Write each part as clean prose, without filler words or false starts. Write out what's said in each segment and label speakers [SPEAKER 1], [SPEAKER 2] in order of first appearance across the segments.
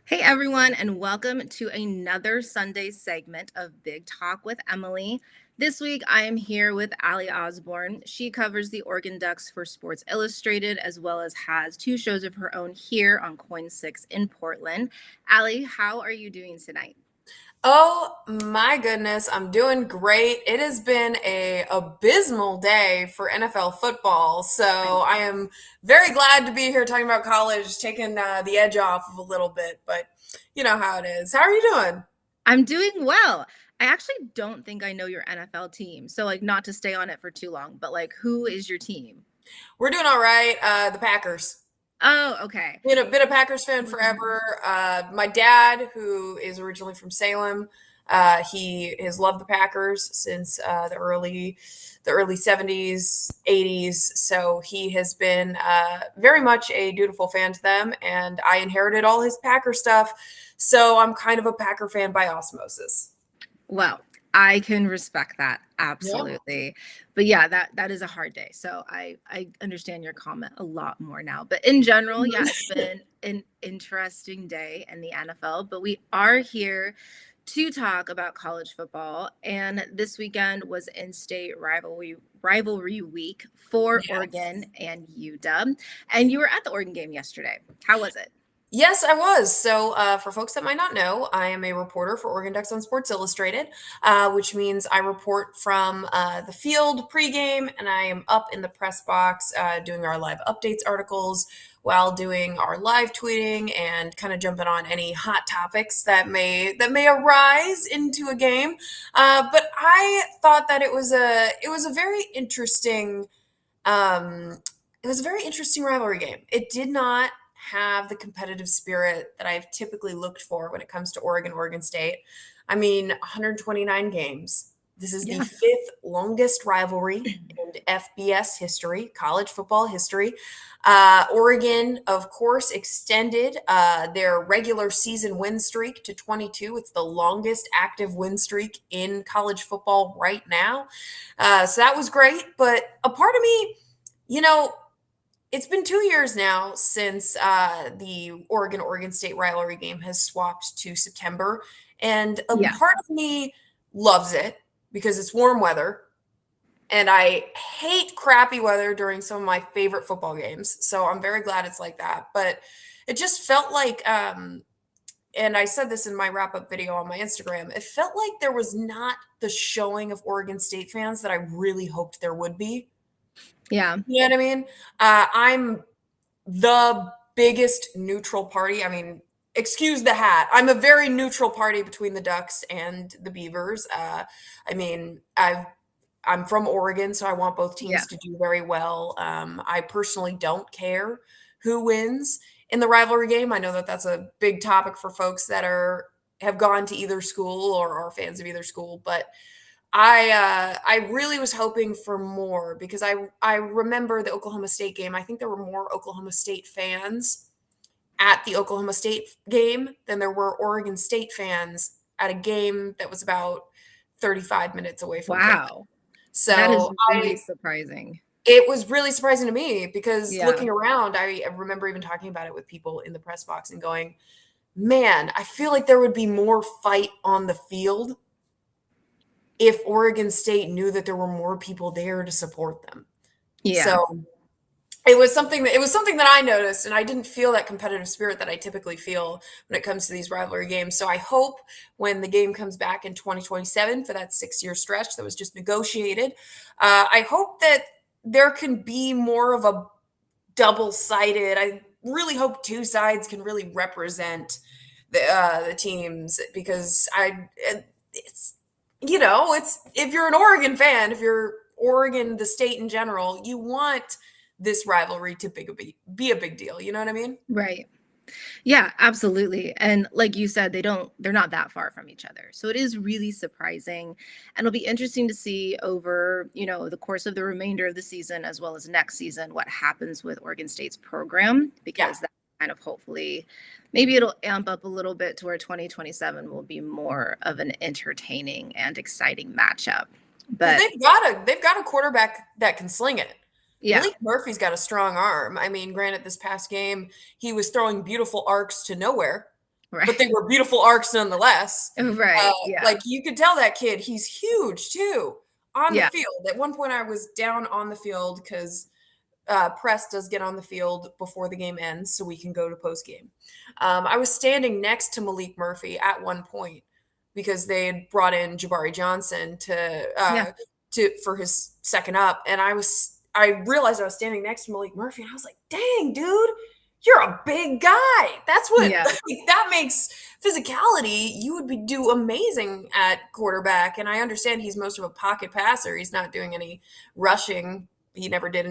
[SPEAKER 1] Hey everyone, and welcome to another Sunday segment of Big Talk with Emily. This week I am here with Ally Osborne. She covers the Oregon Ducks for Sports Illustrated as well as has two shows of her own here on KOIN 6 in Portland. Ally, how are you doing tonight?
[SPEAKER 2] Oh my goodness, I'm doing great. It has been a abysmal day for NFL football, so
[SPEAKER 1] I
[SPEAKER 2] I am very glad to be here talking about college, taking the edge off of a little bit. But you know how it is. How are you doing?
[SPEAKER 1] I'm doing well. I actually don't think I know your NFL team. So not to stay on it for too long, but who is your team?
[SPEAKER 2] We're doing all right. The Packers.
[SPEAKER 1] Oh, okay.
[SPEAKER 2] Been a Packers fan forever. My dad, who is originally from Salem, he has loved the Packers since the early 70s, 80s. So he has been very much a dutiful fan to them, and I inherited all his Packer stuff. So I'm kind of a Packer fan by osmosis.
[SPEAKER 1] Well, I can respect that
[SPEAKER 2] Yeah.
[SPEAKER 1] absolutely. But yeah, that is a hard day. So I understand your comment a lot more now. But in general, yeah, it's been an interesting day in the NFL, but we are here to talk about college football, and this weekend was in-state rivalry week for Oregon and UW. And you were at the Oregon game yesterday. How was it?
[SPEAKER 2] Yes, I was. So, for folks that might not know, I am a reporter for Oregon Ducks on Sports Illustrated, which means I report from the field pregame, and I am up in the press box doing our live updates articles while doing our live tweeting and kind of jumping on any hot topics that may arise into a game. But I thought that it was a very interesting um, it was a very interesting rivalry game. It did not have the competitive spirit that I've typically looked for when it comes to Oregon State. I mean, 129 games. This is the
[SPEAKER 1] Yeah.
[SPEAKER 2] fifth longest rivalry in FBS history, college football history. Oregon, of course, extended their regular season win streak to 22. It's the longest active win streak in college football right now. So that was great. But a part of me, you know, it's been 2 years now since the Oregon State rivalry game has swapped to September. And a
[SPEAKER 1] Yeah.
[SPEAKER 2] part of me loves it because it's warm weather. And I hate crappy weather during some of my favorite football games. So I'm very glad it's like that. But it just felt like, and I said this in my wrap up video on my Instagram, it felt like there was not the showing of Oregon State fans that I really hoped there would be.
[SPEAKER 1] Yeah.
[SPEAKER 2] You know what I mean? I'm the biggest neutral party. I mean, excuse the hat. I'm a very neutral party between the Ducks and the Beavers. I mean, I'm from Oregon, so I want both
[SPEAKER 1] Yeah.
[SPEAKER 2] teams to do very well. I personally don't care who wins in the rivalry game. I know that that's a big topic for folks that have gone to either school or are fans of either school, but I really was hoping for more because I remember the Oklahoma State game. I think there were more Oklahoma State fans at the Oklahoma State game than there were Oregon State fans at a game that was about 35 minutes away from kickoff.
[SPEAKER 1] Wow. That is
[SPEAKER 2] So
[SPEAKER 1] really
[SPEAKER 2] I
[SPEAKER 1] surprising.
[SPEAKER 2] it was really surprising to me because
[SPEAKER 1] Yeah.
[SPEAKER 2] looking around, I remember even talking about it with people in the press box and going, "Man, I feel like there would be more fight on the field if Oregon State knew that there were more people there to support them."
[SPEAKER 1] Yeah.
[SPEAKER 2] So it was something that I noticed, and I didn't feel that competitive spirit that I typically feel when it comes to these rivalry games. So I hope when the game comes back in 2027 for that 6 year stretch that was just negotiated, I hope that there can be more of a double sided. I really hope two sides can really represent the teams because it's it's if you're an Oregon fan, if you're Oregon, the state in general, you want this rivalry to be a big deal. You know what I mean?
[SPEAKER 1] Right. Yeah, absolutely. And like you said, they're not that far from each other. So it is really surprising. And it'll be interesting to see over, the course of the remainder of the season as well as next season what happens with Oregon State's program,
[SPEAKER 2] Yeah.
[SPEAKER 1] because that kind of hopefully maybe it'll amp up a little bit to where 2027 will be more of an entertaining and exciting matchup.
[SPEAKER 2] Well,
[SPEAKER 1] But
[SPEAKER 2] they've got a quarterback that can sling it.
[SPEAKER 1] yeah.
[SPEAKER 2] Malik Murphy's got a strong arm. I mean, granted, this past game he was throwing beautiful arcs to nowhere, but they
[SPEAKER 1] Right.
[SPEAKER 2] were beautiful arcs nonetheless.
[SPEAKER 1] Right. Yeah.
[SPEAKER 2] Like you could tell that kid, he's huge too on the
[SPEAKER 1] Yeah.
[SPEAKER 2] field. At one point, I was down on the field because press does get on the field before the game ends, so we can go to post game. I was standing next to Malik Murphy at one point because they had brought in Jabari Johnson
[SPEAKER 1] Yeah.
[SPEAKER 2] to for his second up, and I realized I was standing next to Malik Murphy, and I was like, "Dang, dude, you're a big guy. That's what
[SPEAKER 1] Yeah.
[SPEAKER 2] like, that makes physicality. You would be do amazing at quarterback." And I understand he's most of a pocket passer. He's not doing any rushing. He never did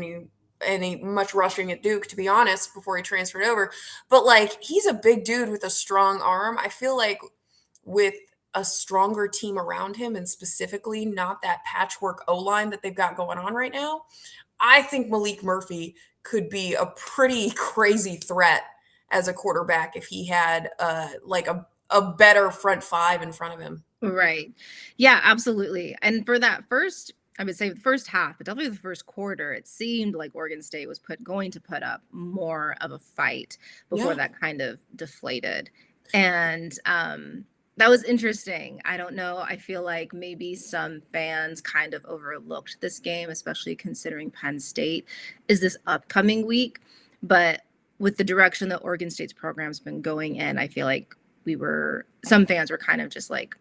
[SPEAKER 2] any much rushing at Duke, to be honest, before he transferred over. But like, he's a big dude with a strong arm. I feel like with a stronger team around him, and specifically not that patchwork O line that they've got going on right now, I think Malik Murphy could be a pretty crazy threat as a quarterback if he had like a better front five in front of him.
[SPEAKER 1] Right. Yeah, absolutely. And for that first, I would say the first half, but definitely the first quarter, it seemed like Oregon State was going to put up more of a fight before
[SPEAKER 2] Yeah.
[SPEAKER 1] that kind of deflated. And that was interesting. I don't know. I feel like maybe some fans kind of overlooked this game, especially considering Penn State is this upcoming week. But with the direction that Oregon State's program's been going in, I feel like some fans were kind of just like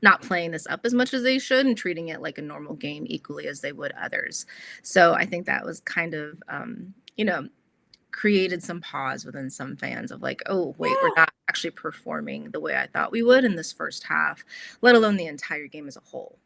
[SPEAKER 1] not playing this up as much as they should and treating it like a normal game equally as they would others. So I think that was kind of, created some pause within some fans of like, oh, wait, we're
[SPEAKER 2] Yeah.
[SPEAKER 1] not actually performing the way I thought we would in this first half, let alone the entire game as a whole.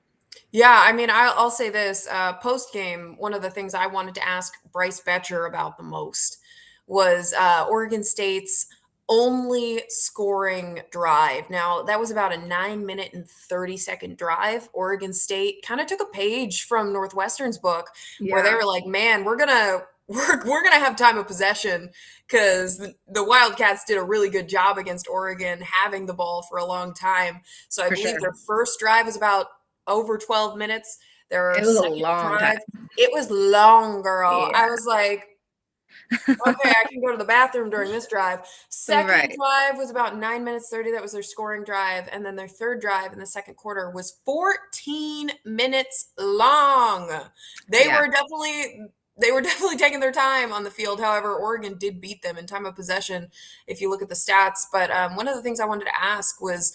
[SPEAKER 2] Yeah, I mean, I'll say this post game, one of the things I wanted to ask Bryce Betcher about the most was Oregon State's only scoring drive. Now, that was about a 9 minute and 30-second drive. Oregon State kind of took a page from Northwestern's book where they
[SPEAKER 1] Yeah,
[SPEAKER 2] were like, man, we're gonna have time of possession because the Wildcats did a really good job against Oregon having the ball for a long time. So I
[SPEAKER 1] for
[SPEAKER 2] believe
[SPEAKER 1] sure.
[SPEAKER 2] their first drive was about over 12 minutes. Their
[SPEAKER 1] It was a
[SPEAKER 2] second
[SPEAKER 1] long time.
[SPEAKER 2] drive, it was long, girl. I
[SPEAKER 1] Yeah.
[SPEAKER 2] was like, okay, I can go to the bathroom during this drive. Second
[SPEAKER 1] Right.
[SPEAKER 2] drive was about 9 minutes 30. That was their scoring drive. And then their third drive in the second quarter was 14 minutes long. They
[SPEAKER 1] Yeah.
[SPEAKER 2] were definitely they were definitely taking their time on the field. However, Oregon did beat them in time of possession if you look at the stats. But one of the things I wanted to ask was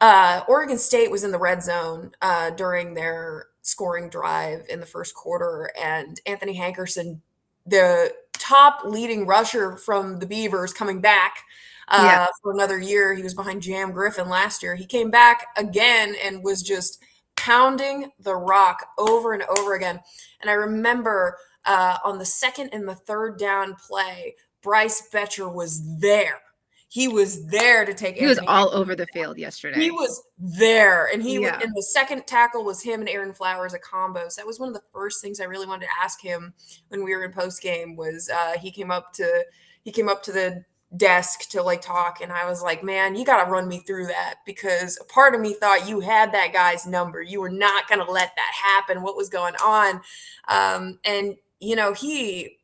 [SPEAKER 2] Oregon State was in the red zone during their scoring drive in the first quarter, and Anthony Hankerson, the top leading rusher from the Beavers, coming back
[SPEAKER 1] Yeah.
[SPEAKER 2] for another year. He was behind Jam Griffin last year. He came back again and was just pounding the rock over and over again. And I remember on the second and the third down play, Bryce Betcher was there. He was there to take
[SPEAKER 1] He was
[SPEAKER 2] Anthony
[SPEAKER 1] all
[SPEAKER 2] Hankerson.
[SPEAKER 1] over the field
[SPEAKER 2] He
[SPEAKER 1] yesterday.
[SPEAKER 2] was there, and he was,
[SPEAKER 1] Yeah.
[SPEAKER 2] and the second tackle was him and Aaron Flowers, a combo. So that was one of the first things I really wanted to ask him when we were in post game. Was he came up to the desk to like talk, and I was like, man, you got to run me through that because a part of me thought you had that guy's number. You were not going to let that happen. What was going on? And you know he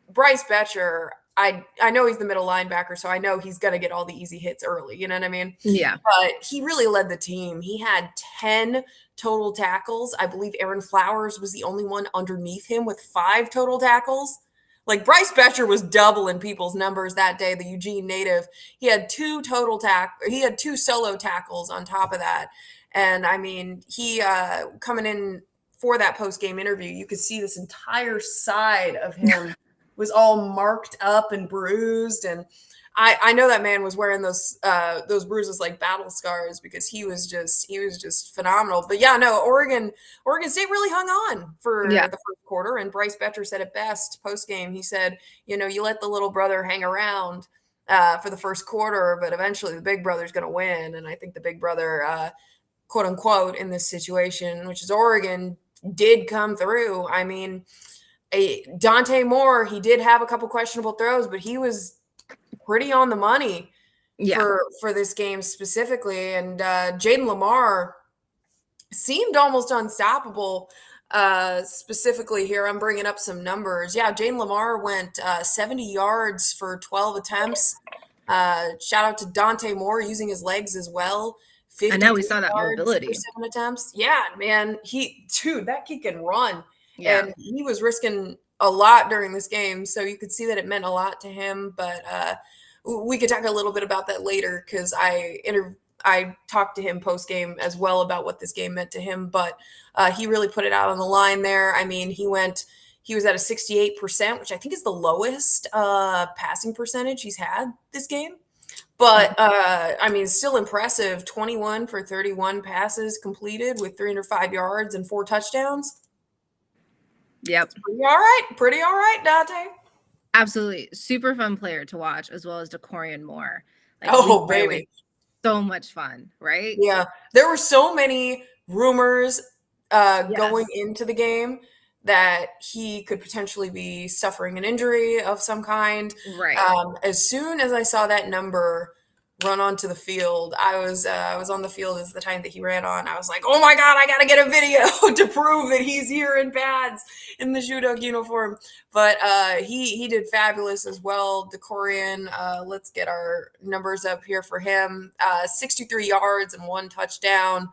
[SPEAKER 2] Bryce Betcher, I know he's the middle linebacker, so I know he's going to get all the easy hits early. You know what I mean?
[SPEAKER 1] Yeah.
[SPEAKER 2] But he really led the team. He had 10 total tackles. I believe Aaron Flowers was the only one underneath him with 5 total tackles. Like Bryce Betcher was doubling people's numbers that day, the Eugene native. He had 2 solo tackles on top of that. And I mean, he coming in for that post-game interview, you could see this entire side of him was all marked up and bruised, and I know that man was wearing those bruises like battle scars because he was just phenomenal. But yeah, no, Oregon State really hung on for
[SPEAKER 1] Yeah.
[SPEAKER 2] the first quarter, and Bryce Betcher said it best post game. He said, you know, you let the little brother hang around for the first quarter, but eventually the big brother's going to win, and I think the big brother, quote unquote, in this situation, which is Oregon, did come through. I mean, Dante Moore, he did have a couple questionable throws, but he was pretty on the money
[SPEAKER 1] Yeah.
[SPEAKER 2] for this game specifically. And Jaden Lamar seemed almost unstoppable. Specifically here, I'm bringing up some numbers. Yeah, Jaden Lamar went 70 yards for 12 attempts, Shout out to Dante Moore using his legs as well.
[SPEAKER 1] I know we
[SPEAKER 2] 53
[SPEAKER 1] saw that
[SPEAKER 2] yards for
[SPEAKER 1] mobility.
[SPEAKER 2] 7 attempts. Yeah, man, dude, that kid can run,
[SPEAKER 1] Yeah.
[SPEAKER 2] and he was risking a lot during this game, so you could see that it meant a lot to him. But we could talk a little bit about that later because I talked to him post game as well about what this game meant to him. But he really put it out on the line there. I mean, he was at a 68%, which I think is the lowest passing percentage he's had this game. But I mean, still impressive. 21 for 31 passes completed with 305 yards and 4 touchdowns.
[SPEAKER 1] Yep.
[SPEAKER 2] Pretty all right. Pretty all right, Dante.
[SPEAKER 1] Absolutely. Super fun player to watch, as well as KOIN Moore. Like Levi
[SPEAKER 2] Oh,
[SPEAKER 1] was
[SPEAKER 2] baby.
[SPEAKER 1] so much fun, right?
[SPEAKER 2] Yeah. There were so many rumors going
[SPEAKER 1] Yes.
[SPEAKER 2] into the game that he could potentially be suffering an injury of some kind.
[SPEAKER 1] Right.
[SPEAKER 2] As soon as I saw that number run onto the field, I was on the field as the time that he ran on. I was like, oh my god, I gotta get a video to prove that he's here in pads in the Shoe Dog uniform. But he did fabulous as well. Decorian, let's get our numbers up here for him. 63 yards and 1 touchdown.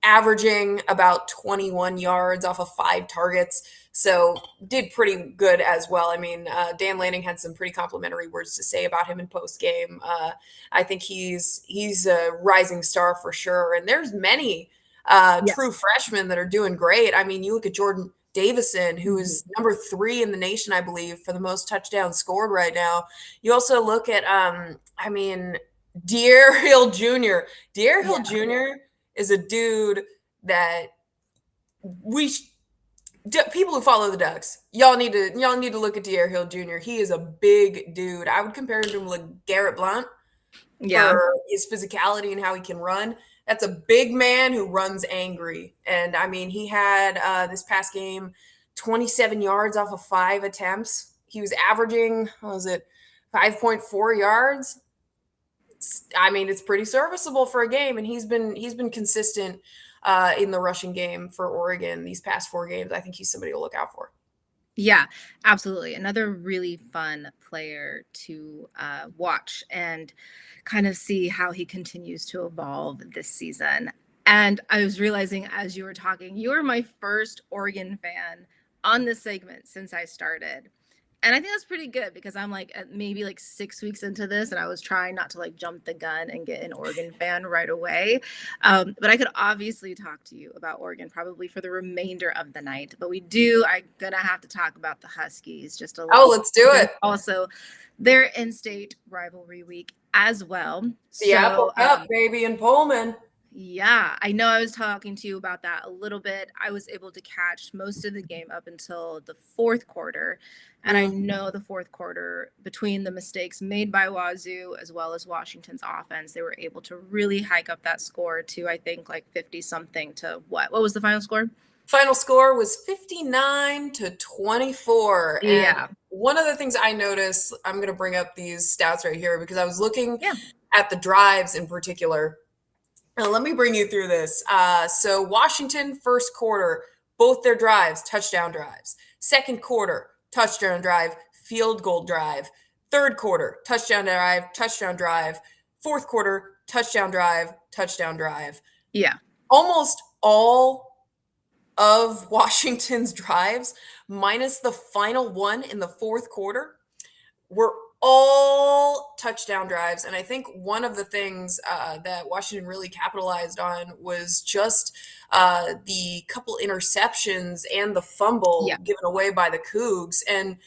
[SPEAKER 2] Averaging about 21 yards off of 5 targets. So did pretty good as well. I mean, Dan Lanning had some pretty complimentary words to say about him in post game. I think he's a rising star for sure. And there's many true
[SPEAKER 1] Yes.
[SPEAKER 2] freshmen that are doing great. I mean, you look at Jordan Davison, who
[SPEAKER 1] Mhm.
[SPEAKER 2] is number 3 in the nation, I believe, for the most touchdowns scored right now. You also look at, I mean, Deer Hill Jr. Deer Hill
[SPEAKER 1] Yeah.
[SPEAKER 2] Jr. is a dude that we people who follow the Ducks, y'all need to look at De'Aaron Hill Jr. He is a big dude. I would compare him to like Garrett Blount
[SPEAKER 1] Yeah.
[SPEAKER 2] for his physicality and how he can run. That's a big man who runs angry. And I mean, he had this past game 27 yards off of 5 attempts. He was averaging, what was it, 5.4 yards. I mean, it's pretty serviceable for a game, and he's been consistent in the rushing game for Oregon these past 4 games. I think he's somebody to look out for.
[SPEAKER 1] Yeah, absolutely. Another really fun player to watch and kind of see how he continues to evolve this season. And I was realizing as you were talking, you were my first Oregon fan on this segment since I started. And I think that's pretty good because I'm like at maybe like 6 weeks into this, and I was trying not to like jump the gun and get an Oregon fan right away. But I could obviously talk to you about Oregon probably for the remainder of the night. But I'm gonna have to talk about the Huskies just a
[SPEAKER 2] Oh,
[SPEAKER 1] little
[SPEAKER 2] let's do
[SPEAKER 1] bit.
[SPEAKER 2] it.
[SPEAKER 1] Also, their in-state rivalry week as well.
[SPEAKER 2] The Apple
[SPEAKER 1] So
[SPEAKER 2] Cup, baby, in Pullman.
[SPEAKER 1] yeah, I know I was talking to you about that a little bit. I was able to catch most of the game up until the fourth quarter. And I
[SPEAKER 2] Mm.
[SPEAKER 1] know the fourth quarter, between the mistakes made by Wazoo as well as Washington's offense, they were able to really hike up that score to, I think, like 50 something to what? What was the final score?
[SPEAKER 2] Final score was 59-24. And
[SPEAKER 1] Yeah.
[SPEAKER 2] one of the things I noticed, I'm going to bring up these stats right here because I was looking
[SPEAKER 1] Yeah.
[SPEAKER 2] at the drives in particular. Now, let me bring you through this. So, Washington, first quarter, both their drives, touchdown drives. Second quarter, touchdown drive, field goal drive. Third quarter, touchdown drive, touchdown drive. Fourth quarter, touchdown drive, touchdown drive.
[SPEAKER 1] Yeah.
[SPEAKER 2] Almost all of Washington's drives, minus the final one in the fourth quarter, were all touchdown drives. And I think one of the things that Washington really capitalized on was just the couple interceptions and the fumble
[SPEAKER 1] Yeah.
[SPEAKER 2] given away by the Cougs. And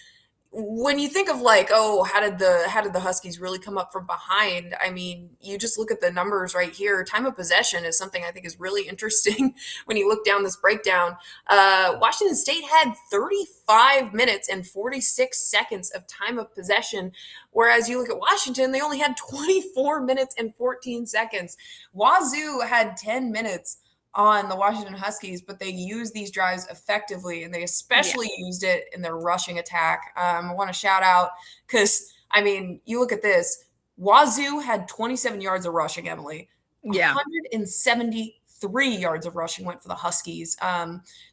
[SPEAKER 2] when you think of like, oh, how did the Huskies really come up from behind? I mean, you just look at the numbers right here. Time of possession is something I think is really interesting when you look down this breakdown. Washington State had 35 minutes and 46 seconds of time of possession, whereas you look at Washington, they only had 24 minutes and 14 seconds. Wazoo had 10 minutes on the Washington Huskies, but they used these drives effectively, and they
[SPEAKER 1] Yeah.
[SPEAKER 2] especially used it in their rushing attack. I want to shout out because, I mean, you look at this. Wazoo had 27 yards of rushing, Emily,
[SPEAKER 1] Yeah.
[SPEAKER 2] 173 yards of rushing went for the Huskies.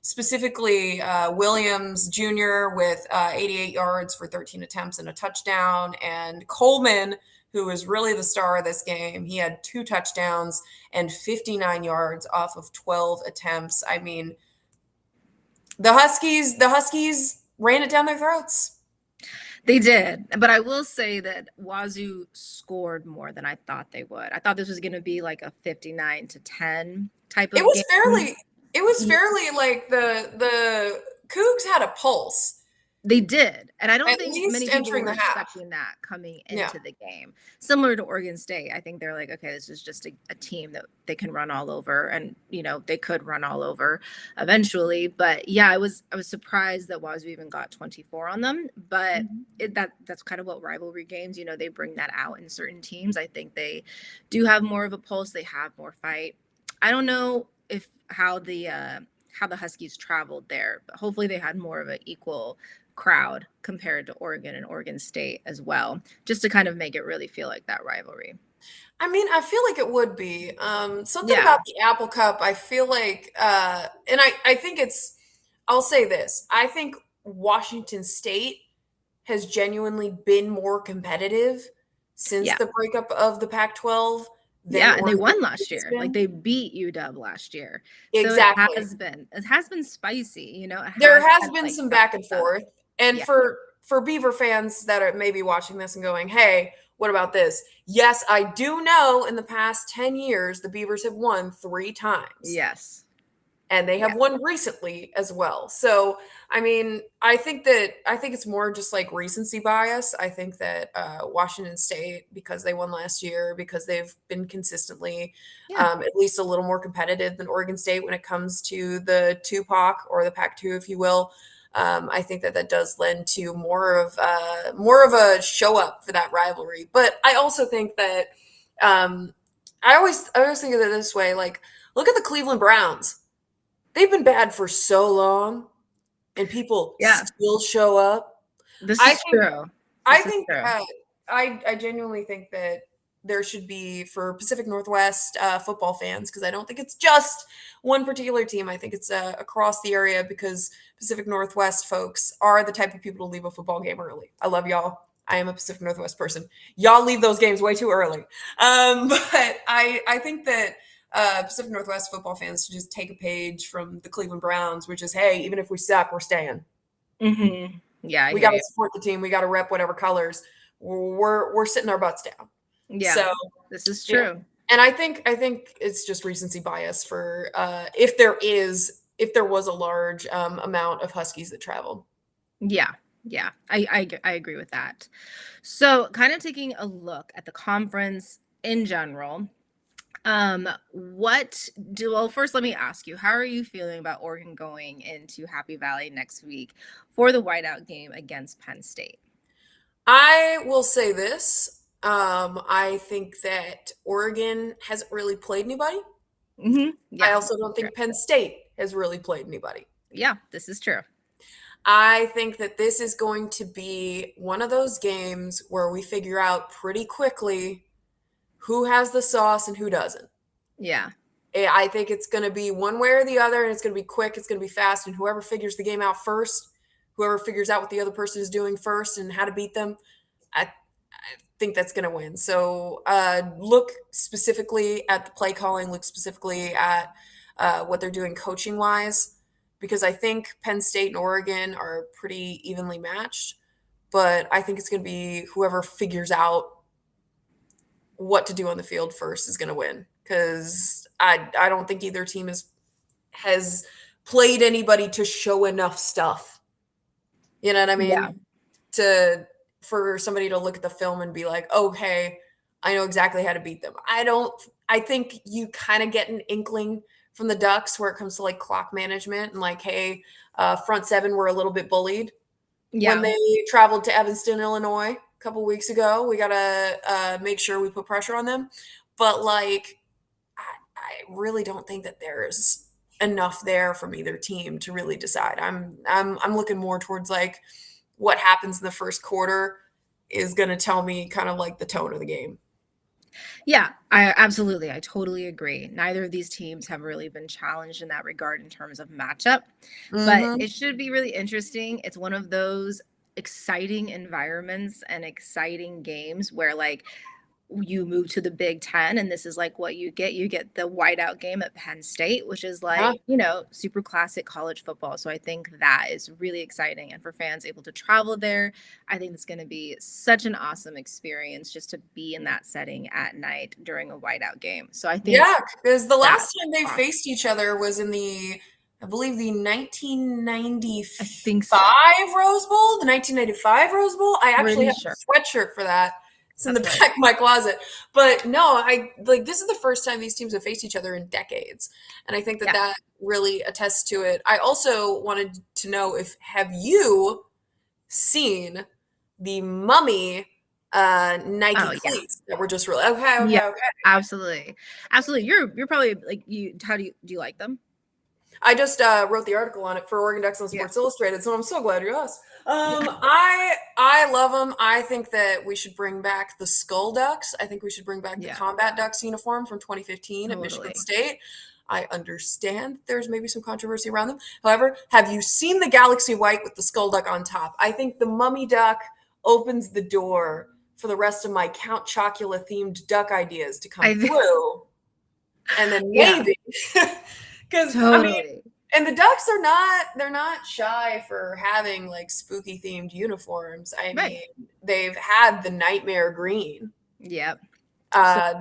[SPEAKER 2] Specifically, Williams Jr. with 88 yards for 13 attempts and a touchdown, and Coleman, who was really the star of this game, he had 2 touchdowns and 59 yards off of 12 attempts. I mean, the Huskies ran it down their throats.
[SPEAKER 1] They did, but I will say that Wazoo scored more than I thought they would. I thought this was going to be like a 59-10 type
[SPEAKER 2] It
[SPEAKER 1] of
[SPEAKER 2] was
[SPEAKER 1] game.
[SPEAKER 2] fairly like the Cougs had a pulse,
[SPEAKER 1] They did. And I don't
[SPEAKER 2] at
[SPEAKER 1] think
[SPEAKER 2] least
[SPEAKER 1] many people
[SPEAKER 2] entering
[SPEAKER 1] were
[SPEAKER 2] the half.
[SPEAKER 1] expecting that coming
[SPEAKER 2] Yeah.
[SPEAKER 1] into the game. Similar to Oregon State, I think they're like, okay, this is just a team that they can run all over, and they could run all over eventually. But yeah, I was surprised that Wazoo even got 24 on them. But that's kind of what rivalry games, they bring that out in certain teams. I think they do have more of a pulse. They have more fight. I don't know if how the Huskies traveled there, but hopefully they had more of an equal crowd compared to Oregon and Oregon State as well, just to kind of make it really feel like that rivalry.
[SPEAKER 2] I mean, I feel like it would be. Something
[SPEAKER 1] Yeah.
[SPEAKER 2] about the Apple Cup, I feel like, and I think I'll say this. I think Washington State has genuinely been more competitive since
[SPEAKER 1] Yeah.
[SPEAKER 2] the breakup of the Pac-12 than
[SPEAKER 1] Yeah, and they
[SPEAKER 2] Oregon
[SPEAKER 1] won last
[SPEAKER 2] State's
[SPEAKER 1] year. Like
[SPEAKER 2] been.
[SPEAKER 1] they beat UW last year. So it
[SPEAKER 2] Exactly.
[SPEAKER 1] has been spicy, it
[SPEAKER 2] There
[SPEAKER 1] has
[SPEAKER 2] has
[SPEAKER 1] kind of
[SPEAKER 2] been
[SPEAKER 1] like
[SPEAKER 2] some
[SPEAKER 1] set
[SPEAKER 2] back and
[SPEAKER 1] things up.
[SPEAKER 2] forth. And
[SPEAKER 1] Yeah.
[SPEAKER 2] for Beaver fans that are maybe watching this and going, "Hey, what about this?" Yes, I do know in the past 10 years the Beavers have won 3 times.
[SPEAKER 1] Yes.
[SPEAKER 2] And they
[SPEAKER 1] Yeah.
[SPEAKER 2] have won recently as well. So, I mean, I think it's more just like recency bias. I think that Washington State, because they won last year, because they've been consistently
[SPEAKER 1] Yeah.
[SPEAKER 2] at least a little more competitive than Oregon State when it comes to the Tupac or the Pac-2, if you will. I think that does lend to more of a show up for that rivalry. But I also think that um, I always think of it this way: like, look at the Cleveland Browns. They've been bad for so long, and people
[SPEAKER 1] Yeah.
[SPEAKER 2] still show up.
[SPEAKER 1] This
[SPEAKER 2] I
[SPEAKER 1] is
[SPEAKER 2] think
[SPEAKER 1] true.
[SPEAKER 2] I
[SPEAKER 1] This is
[SPEAKER 2] think
[SPEAKER 1] true.
[SPEAKER 2] I genuinely think that there should be for Pacific Northwest football fans, because I don't think it's just one particular team. I think it's across the area, because Pacific Northwest folks are the type of people to leave a football game early. I love y'all. I am a Pacific Northwest person. Y'all leave those games way too early. But I think that Pacific Northwest football fans should just take a page from the Cleveland Browns, which is, hey, even if we suck, we're staying.
[SPEAKER 1] Yeah, I
[SPEAKER 2] We
[SPEAKER 1] hear
[SPEAKER 2] got to
[SPEAKER 1] you.
[SPEAKER 2] support the team. We got to rep whatever colors. We're sitting our butts down.
[SPEAKER 1] Yeah,
[SPEAKER 2] So
[SPEAKER 1] this is
[SPEAKER 2] yeah,
[SPEAKER 1] true.
[SPEAKER 2] and I think it's just recency bias for if there was a large amount of Huskies that traveled.
[SPEAKER 1] Yeah, yeah, I agree with that. So, kind of taking a look at the conference in general, well, first let me ask you, how are you feeling about Oregon going into Happy Valley next week for the whiteout game against Penn State?
[SPEAKER 2] I will say this. I think that Oregon hasn't really played anybody. I
[SPEAKER 1] Yeah,
[SPEAKER 2] also don't
[SPEAKER 1] true.
[SPEAKER 2] think Penn State has really played anybody.
[SPEAKER 1] Yeah, this is true.
[SPEAKER 2] I think that this is going to be one of those games where we figure out pretty quickly who has the sauce and who doesn't.
[SPEAKER 1] Yeah.
[SPEAKER 2] I think it's going to be one way or the other, and it's going to be quick, it's going to be fast, and whoever figures the game out first, whoever figures out what the other person is doing first and how to beat them, I think that's going to win. So look specifically at the play calling, look specifically at what they're doing coaching wise, because I think Penn State and Oregon are pretty evenly matched. But I think it's going to be whoever figures out what to do on the field first is going to win, because I don't think either team has played anybody to show enough stuff. You know what I
[SPEAKER 1] Yeah.
[SPEAKER 2] mean? To for somebody to look at the film and be like, okay, I know exactly how to beat them. I think you kind of get an inkling from the Ducks where it comes to like clock management and like, hey, front seven were a little bit bullied when
[SPEAKER 1] Yeah.
[SPEAKER 2] they traveled to Evanston, Illinois a couple weeks ago. We got to make sure we put pressure on them. But like, I really don't think that there's enough there from either team to really decide. I'm looking more towards like what happens in the first quarter is going to tell me kind of like the tone of the game.
[SPEAKER 1] Yeah, I totally agree. Neither of these teams have really been challenged in that regard in terms of matchup, but
[SPEAKER 2] Mm-hmm.
[SPEAKER 1] it should be really interesting. It's one of those exciting environments and exciting games where like you move to the Big Ten, and this is like what you get. You get the whiteout game at Penn State, which is
[SPEAKER 2] Yeah.
[SPEAKER 1] like, super classic college football. So I think that is really exciting. And for fans able to travel there, I think it's going to be such an awesome experience just to be in that setting at night during a whiteout game. So I think
[SPEAKER 2] Yeah, because the
[SPEAKER 1] that's
[SPEAKER 2] last time they
[SPEAKER 1] awesome.
[SPEAKER 2] faced each other was in I believe the
[SPEAKER 1] I think so.
[SPEAKER 2] 1995 Rose Bowl, the 1995 Rose Bowl. I actually
[SPEAKER 1] Pretty
[SPEAKER 2] have
[SPEAKER 1] sure.
[SPEAKER 2] a sweatshirt for that. It's in the
[SPEAKER 1] That's right.
[SPEAKER 2] back of my closet. But no, I like this is the first time these teams have faced each other in decades, and I think that
[SPEAKER 1] Yeah.
[SPEAKER 2] that really attests to it. I also wanted to know if have you seen the Mummy Nike
[SPEAKER 1] Oh, yeah.
[SPEAKER 2] cleats that were just really okay,
[SPEAKER 1] Yeah.
[SPEAKER 2] okay, okay.
[SPEAKER 1] Absolutely. Absolutely. You're probably like how do you like them?
[SPEAKER 2] I just wrote the article on it for Oregon Ducks on
[SPEAKER 1] Yeah.
[SPEAKER 2] Sports Illustrated, so I'm so glad you asked.
[SPEAKER 1] Yeah.
[SPEAKER 2] I love them. I think that we should bring back the Skull Ducks. I think we should bring back the
[SPEAKER 1] Yeah.
[SPEAKER 2] Combat Ducks uniform from 2015 at Michigan
[SPEAKER 1] Totally.
[SPEAKER 2] State. I understand there's maybe some controversy around them. However, have you seen the Galaxy White with the Skull Duck on top? I think the Mummy Duck opens the door for the rest of my Count Chocula themed duck ideas to come
[SPEAKER 1] I think
[SPEAKER 2] through. And then
[SPEAKER 1] yeah,
[SPEAKER 2] maybe because I mean
[SPEAKER 1] totally.
[SPEAKER 2] and the Ducks are they're not shy for having like spooky themed uniforms. I
[SPEAKER 1] Right.
[SPEAKER 2] mean, they've had the Nightmare Green.
[SPEAKER 1] Yep. So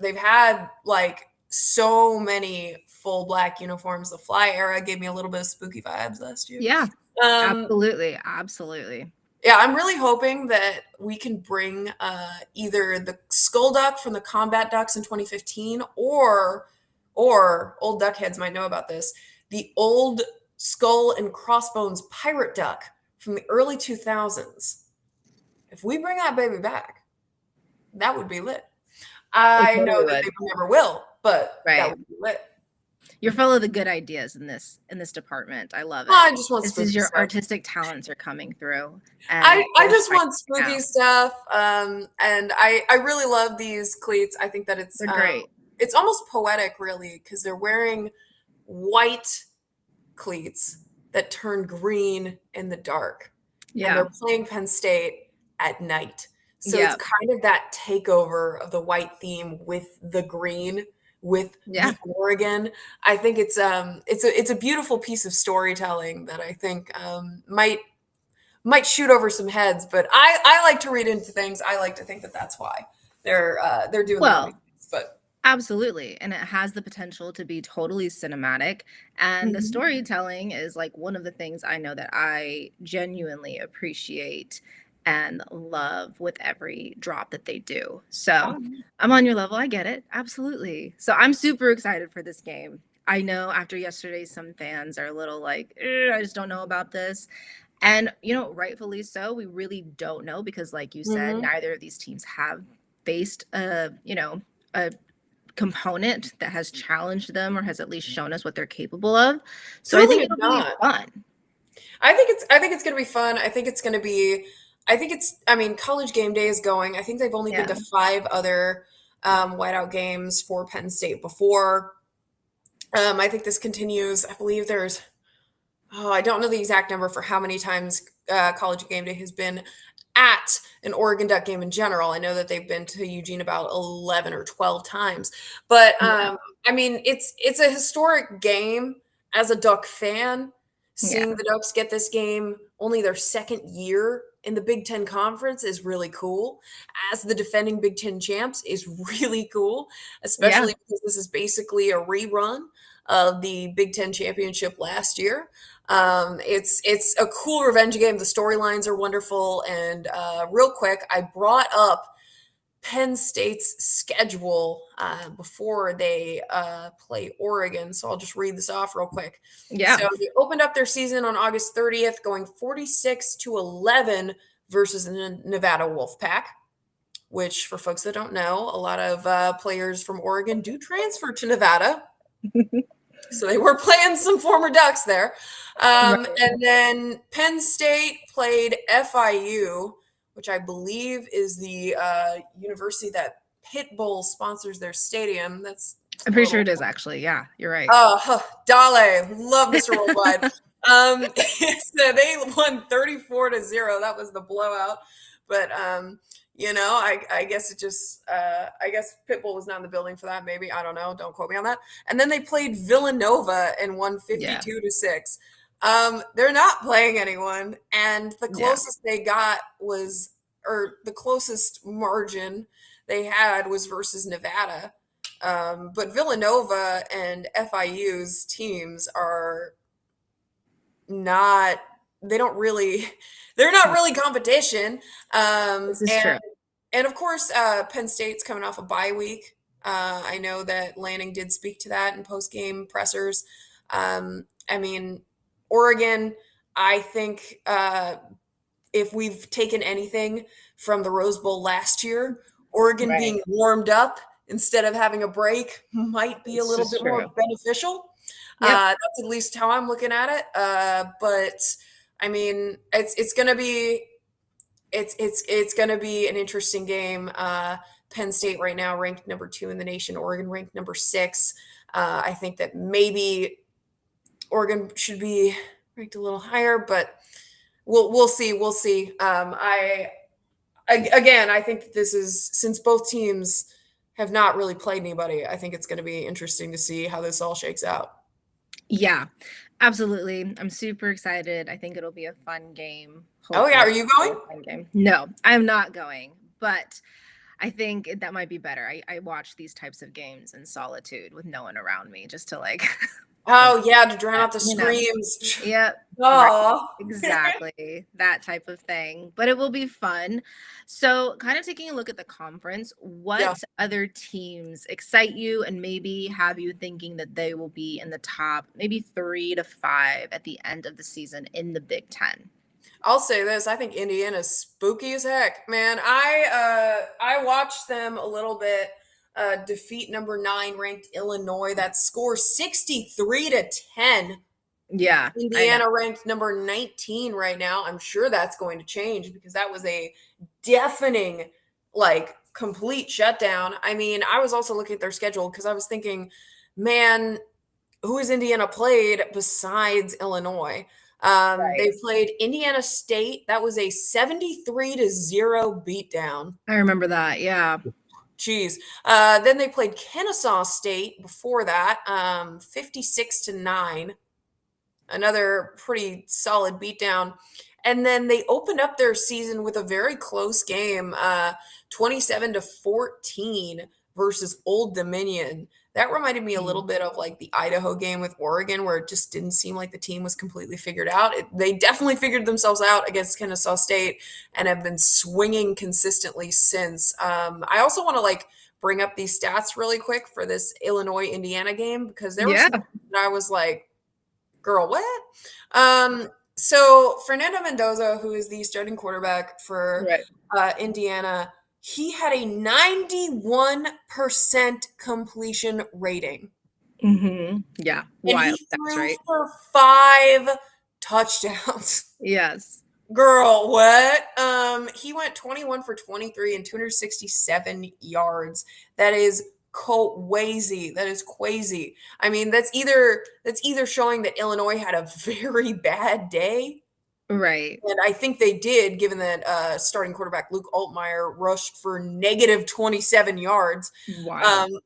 [SPEAKER 2] They've had like so many full black uniforms. The Fly era gave me a little bit of spooky vibes last year.
[SPEAKER 1] yeah,
[SPEAKER 2] Um,
[SPEAKER 1] absolutely. Absolutely.
[SPEAKER 2] yeah, I'm really hoping that we can bring either the Skull Duck from the Combat Ducks in 2015, or old duck heads might know about this, the old Skull and Crossbones Pirate Duck from the early 2000s. If we bring that baby back, that would be lit.
[SPEAKER 1] It
[SPEAKER 2] I know
[SPEAKER 1] totally
[SPEAKER 2] that
[SPEAKER 1] would.
[SPEAKER 2] they never will, but that
[SPEAKER 1] Right.
[SPEAKER 2] would be lit.
[SPEAKER 1] You're full of the good ideas in this department. I love it.
[SPEAKER 2] I just want
[SPEAKER 1] This is
[SPEAKER 2] spooky
[SPEAKER 1] your
[SPEAKER 2] stuff.
[SPEAKER 1] artistic talents are coming through, and
[SPEAKER 2] I
[SPEAKER 1] they're
[SPEAKER 2] just
[SPEAKER 1] shining
[SPEAKER 2] want spooky
[SPEAKER 1] now.
[SPEAKER 2] stuff, and I really love these cleats. I think that
[SPEAKER 1] They're great.
[SPEAKER 2] it's almost poetic, really, because they're wearing white cleats that turn green in the dark, and
[SPEAKER 1] Yeah.
[SPEAKER 2] they're playing Penn State at night. So it's
[SPEAKER 1] Yeah.
[SPEAKER 2] kind of that takeover of the white theme with the green, with
[SPEAKER 1] Yeah.
[SPEAKER 2] the Oregon. I think it's a beautiful piece of storytelling that I think might shoot over some heads, but I like to read into things. I like to think that that's why they're doing the mummy
[SPEAKER 1] Well,
[SPEAKER 2] things. But
[SPEAKER 1] absolutely. And it has the potential to be totally cinematic. And the
[SPEAKER 2] Mhm.
[SPEAKER 1] storytelling is like one of the things I know that I genuinely appreciate and love with every drop that they do. So
[SPEAKER 2] Oh,
[SPEAKER 1] I'm on your level. I get it. Absolutely. So I'm super excited for this game. I know after yesterday, some fans are a little like, I just don't know about this. And, rightfully so. We really don't know because, like you said,
[SPEAKER 2] mhm.
[SPEAKER 1] neither of these teams have faced a component that has challenged them or has at least shown us what they're capable of. So I
[SPEAKER 2] Truly
[SPEAKER 1] think
[SPEAKER 2] have
[SPEAKER 1] it'll be
[SPEAKER 2] not.
[SPEAKER 1] fun.
[SPEAKER 2] I think it's gonna be fun. I mean, college game day is going. I think they've only been
[SPEAKER 1] Yeah.
[SPEAKER 2] to five other whiteout games for Penn State before. I think this continues. I believe there's I don't know the exact number for how many times college game day has been at an Oregon Duck game in general. I know that they've been to Eugene about 11 or 12 times. But
[SPEAKER 1] Yeah.
[SPEAKER 2] I mean, it's a historic game as a Duck fan.
[SPEAKER 1] Yeah.
[SPEAKER 2] Seeing the Ducks get this game only their second year in the Big Ten Conference is really cool. As the defending Big Ten champs is really cool,
[SPEAKER 1] Yeah.
[SPEAKER 2] especially because this is basically a rerun of the Big Ten championship last year. It's a cool revenge game. The storylines are wonderful. And real quick, I brought up Penn State's schedule before they play Oregon. So I'll just read this off real quick.
[SPEAKER 1] Yeah.
[SPEAKER 2] So they opened up their season on August 30th, going 46-11 versus the Nevada Wolfpack. Which, for folks that don't know, a lot of players from Oregon do transfer to Nevada. So they were playing some former Ducks there.
[SPEAKER 1] Right.
[SPEAKER 2] And then Penn State played FIU, which I believe is the university that Pitbull sponsors their stadium. That's
[SPEAKER 1] I'm
[SPEAKER 2] a
[SPEAKER 1] pretty sure
[SPEAKER 2] little.
[SPEAKER 1] it is actually. Yeah, you're right.
[SPEAKER 2] Oh, Dale, love Mr. Worldwide. So they won 34-0. That was the blowout. But I guess it just I guess Pitbull was not in the building for that, maybe. I don't know. Don't quote me on that. And then they played Villanova and won
[SPEAKER 1] Yeah.
[SPEAKER 2] 52-6. They're not playing anyone, and the
[SPEAKER 1] Yeah.
[SPEAKER 2] closest they got was, or the closest margin they had was versus Nevada. But Villanova and FIU's teams are not, they don't really, they're not really competition.
[SPEAKER 1] This is
[SPEAKER 2] And
[SPEAKER 1] true.
[SPEAKER 2] of course, Penn State's coming off a bye week. I know that Lanning did speak to that in post game pressers. I mean, Oregon, I think if we've taken anything from the Rose Bowl last year, Oregon
[SPEAKER 1] Right.
[SPEAKER 2] being warmed up instead of having a break might be a
[SPEAKER 1] This
[SPEAKER 2] little
[SPEAKER 1] is
[SPEAKER 2] bit more
[SPEAKER 1] true.
[SPEAKER 2] beneficial.
[SPEAKER 1] Yep.
[SPEAKER 2] That's at least how I'm looking at it. But I mean, it's gonna be it's gonna be an interesting game. Penn State right now ranked number 2 in the nation. Oregon ranked number 6. I think that maybe Oregon should be ranked a little higher, but we'll see. We'll see. Again, I think that this is, since both teams have not really played anybody, I think it's going to be interesting to see how this all shakes out.
[SPEAKER 1] Yeah, absolutely. I'm super excited. I think it'll be a fun game.
[SPEAKER 2] Oh yeah,
[SPEAKER 1] Hopefully,
[SPEAKER 2] are you
[SPEAKER 1] it'll
[SPEAKER 2] going?
[SPEAKER 1] be a fun game. No, I'm not going, but I think that might be better. I watch these types of games in solitude with no one around me, just to like,
[SPEAKER 2] Oh yeah, to drown out the
[SPEAKER 1] you know.
[SPEAKER 2] screams.
[SPEAKER 1] Yep. Right.
[SPEAKER 2] Oh.
[SPEAKER 1] Exactly. That type of thing. But it will be fun. So, kind of taking a look at the conference,
[SPEAKER 2] Yeah.
[SPEAKER 1] what other teams excite you and maybe have you thinking that they will be in the top maybe 3 to 5 at the end of the season in the Big 10?
[SPEAKER 2] I'll say this, I think Indiana's spooky as heck, man. I watched them a little bit defeat number 9 ranked Illinois. That score 63-10.
[SPEAKER 1] Yeah, I know.
[SPEAKER 2] Indiana ranked number 19 right now. I'm sure that's going to change because that was a deafening, like, complete shutdown. I mean, I was also looking at their schedule because I was thinking, man, who has Indiana played besides Illinois?
[SPEAKER 1] Right.
[SPEAKER 2] They played Indiana State. That was a 73-0 beatdown.
[SPEAKER 1] I remember that. Yeah.
[SPEAKER 2] Jeez. Then they played Kennesaw State before that, 56-9. Another pretty solid beatdown. And then they opened up their season with a very close game, 27-14 versus Old Dominion. That reminded me a little bit of like the Idaho game with Oregon, where it just didn't seem like the team was completely figured out. They definitely figured themselves out against Kennesaw State and have been swinging consistently since. I also want to like bring up these stats really quick for this Illinois Indiana game because there were
[SPEAKER 1] Yeah.
[SPEAKER 2] some that I was like, girl, what? So Fernando Mendoza, who is the starting quarterback for
[SPEAKER 1] Right.
[SPEAKER 2] Indiana, he had a 91% completion rating.
[SPEAKER 1] Yeah.
[SPEAKER 2] And
[SPEAKER 1] Wild.
[SPEAKER 2] he
[SPEAKER 1] That's
[SPEAKER 2] threw
[SPEAKER 1] right.
[SPEAKER 2] for 5 touchdowns.
[SPEAKER 1] Yes.
[SPEAKER 2] Girl, what? He went 21 for 23 and 267 yards. That is crazy. That is crazy. I mean, that's either showing that Illinois had a very bad day,
[SPEAKER 1] Right.
[SPEAKER 2] and I think they did, given that starting quarterback Luke Altmaier rushed for negative 27 yards.
[SPEAKER 1] Wild.
[SPEAKER 2] Um,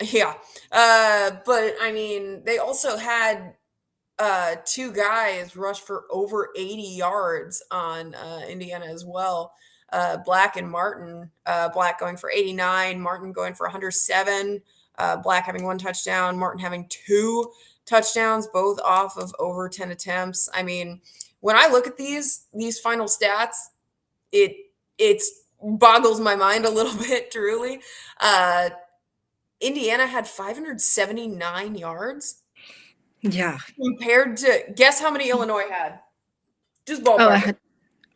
[SPEAKER 2] yeah, but I mean, they also had 2 guys rush for over 80 yards on Indiana as well. Black and Martin. Black going for 89, Martin going for 107. Black having 1 touchdown, Martin having 2 touchdowns, both off of over 10 attempts. I mean, when I look at these final stats, it's boggles my mind a little bit, truly. Indiana had 579 yards.
[SPEAKER 1] Yeah.
[SPEAKER 2] Compared to, guess how many Illinois had? Just
[SPEAKER 1] Oh,
[SPEAKER 2] ballpark it.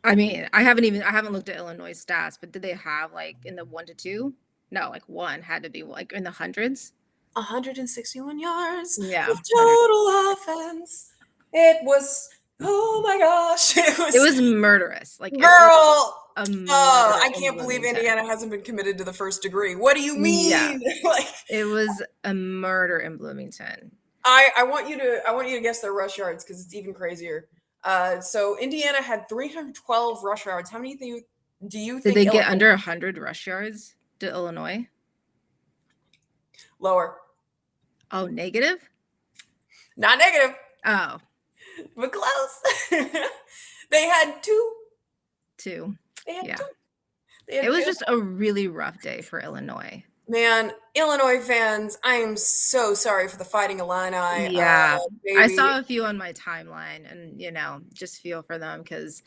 [SPEAKER 1] I mean, I haven't looked at Illinois stats, but did they have like in the 1 to 2? No, like 1 had to be like in the hundreds.
[SPEAKER 2] 161 yards
[SPEAKER 1] Yeah.
[SPEAKER 2] of total offense. It was, oh my gosh.
[SPEAKER 1] It was murderous. Like it was
[SPEAKER 2] Girl.
[SPEAKER 1] a
[SPEAKER 2] Oh,
[SPEAKER 1] murder
[SPEAKER 2] I
[SPEAKER 1] in
[SPEAKER 2] can't believe
[SPEAKER 1] Bloomington.
[SPEAKER 2] Indiana hasn't been committed to the first degree. What do you
[SPEAKER 1] Yeah,
[SPEAKER 2] mean? Like,
[SPEAKER 1] it was a murder in Bloomington.
[SPEAKER 2] I want you to guess their rush yards because it's even crazier. So Indiana had 312 rush yards. How many do you
[SPEAKER 1] Did
[SPEAKER 2] think
[SPEAKER 1] they get
[SPEAKER 2] Illinois?
[SPEAKER 1] under 100 rush yards to Illinois?
[SPEAKER 2] Lower.
[SPEAKER 1] Oh, negative?
[SPEAKER 2] Not negative,
[SPEAKER 1] Oh,
[SPEAKER 2] but close. They had two.
[SPEAKER 1] two.
[SPEAKER 2] They had
[SPEAKER 1] Yeah.
[SPEAKER 2] two. They
[SPEAKER 1] It
[SPEAKER 2] had
[SPEAKER 1] was
[SPEAKER 2] two.
[SPEAKER 1] just a really rough day for Illinois.
[SPEAKER 2] Man, Illinois fans, I am so sorry for the Fighting Illini,
[SPEAKER 1] Yeah. I
[SPEAKER 2] baby.
[SPEAKER 1] saw a few on my timeline and, just feel for them because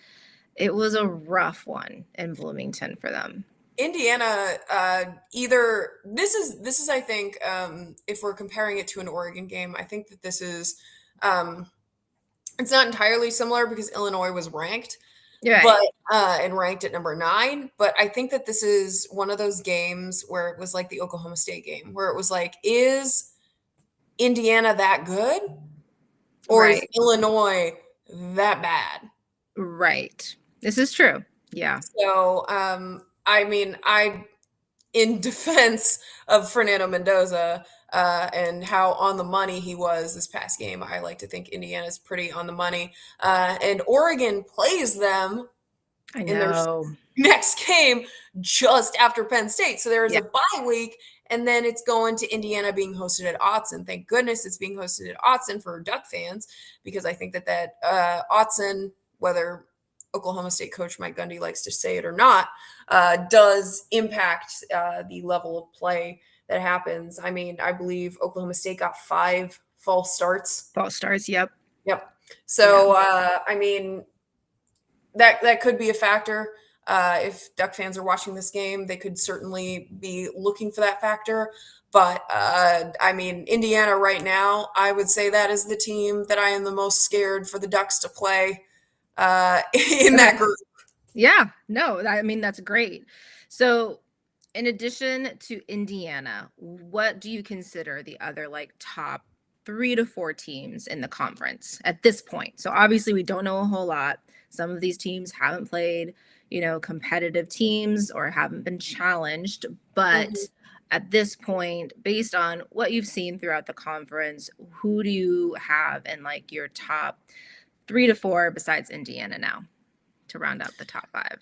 [SPEAKER 1] it was a rough one in Bloomington for them.
[SPEAKER 2] Indiana, either this is I think if we're comparing it to an Oregon game, I think that this is it's not entirely similar because Illinois was ranked, but
[SPEAKER 1] Right.
[SPEAKER 2] and ranked at number 9. But I think that this is one of those games where it was like the Oklahoma State game, where it was like, is Indiana that good, or is
[SPEAKER 1] Right.
[SPEAKER 2] Illinois that bad?
[SPEAKER 1] Right. This is true. Yeah.
[SPEAKER 2] So, I mean, in defense of Fernando Mendoza and how on the money he was this past game, I like to think Indiana's pretty on the money. And Oregon plays them
[SPEAKER 1] I
[SPEAKER 2] in their
[SPEAKER 1] know.
[SPEAKER 2] next game just after Penn State. So there is
[SPEAKER 1] Yeah.
[SPEAKER 2] a bye week, and then it's going to Indiana being hosted at Autzen. Thank goodness it's being hosted at Autzen for Duck fans, because I think that Autzen, whether Oklahoma State coach Mike Gundy likes to say it or not, does impact the level of play that happens. I mean, I believe Oklahoma State got 5 false starts.
[SPEAKER 1] False starts. Yep.
[SPEAKER 2] Yep.
[SPEAKER 1] Yeah.
[SPEAKER 2] So, I mean, that could be a factor. If Duck fans are watching this game, they could certainly be looking for that factor. But I mean, Indiana right now, I would say that is the team that I am the most scared for the Ducks to play in
[SPEAKER 1] Okay.
[SPEAKER 2] that group.
[SPEAKER 1] Yeah. No, I mean, that's great. So, in addition to Indiana, what do you consider the other like top 3 to 4 teams in the conference at this point? So, obviously, we don't know a whole lot. Some of these teams haven't played, competitive teams or haven't been challenged. But
[SPEAKER 2] Mhm.
[SPEAKER 1] at this point, based on what you've seen throughout the conference, who do you have in like your top 3 to 4 besides Indiana now to round out the top 5?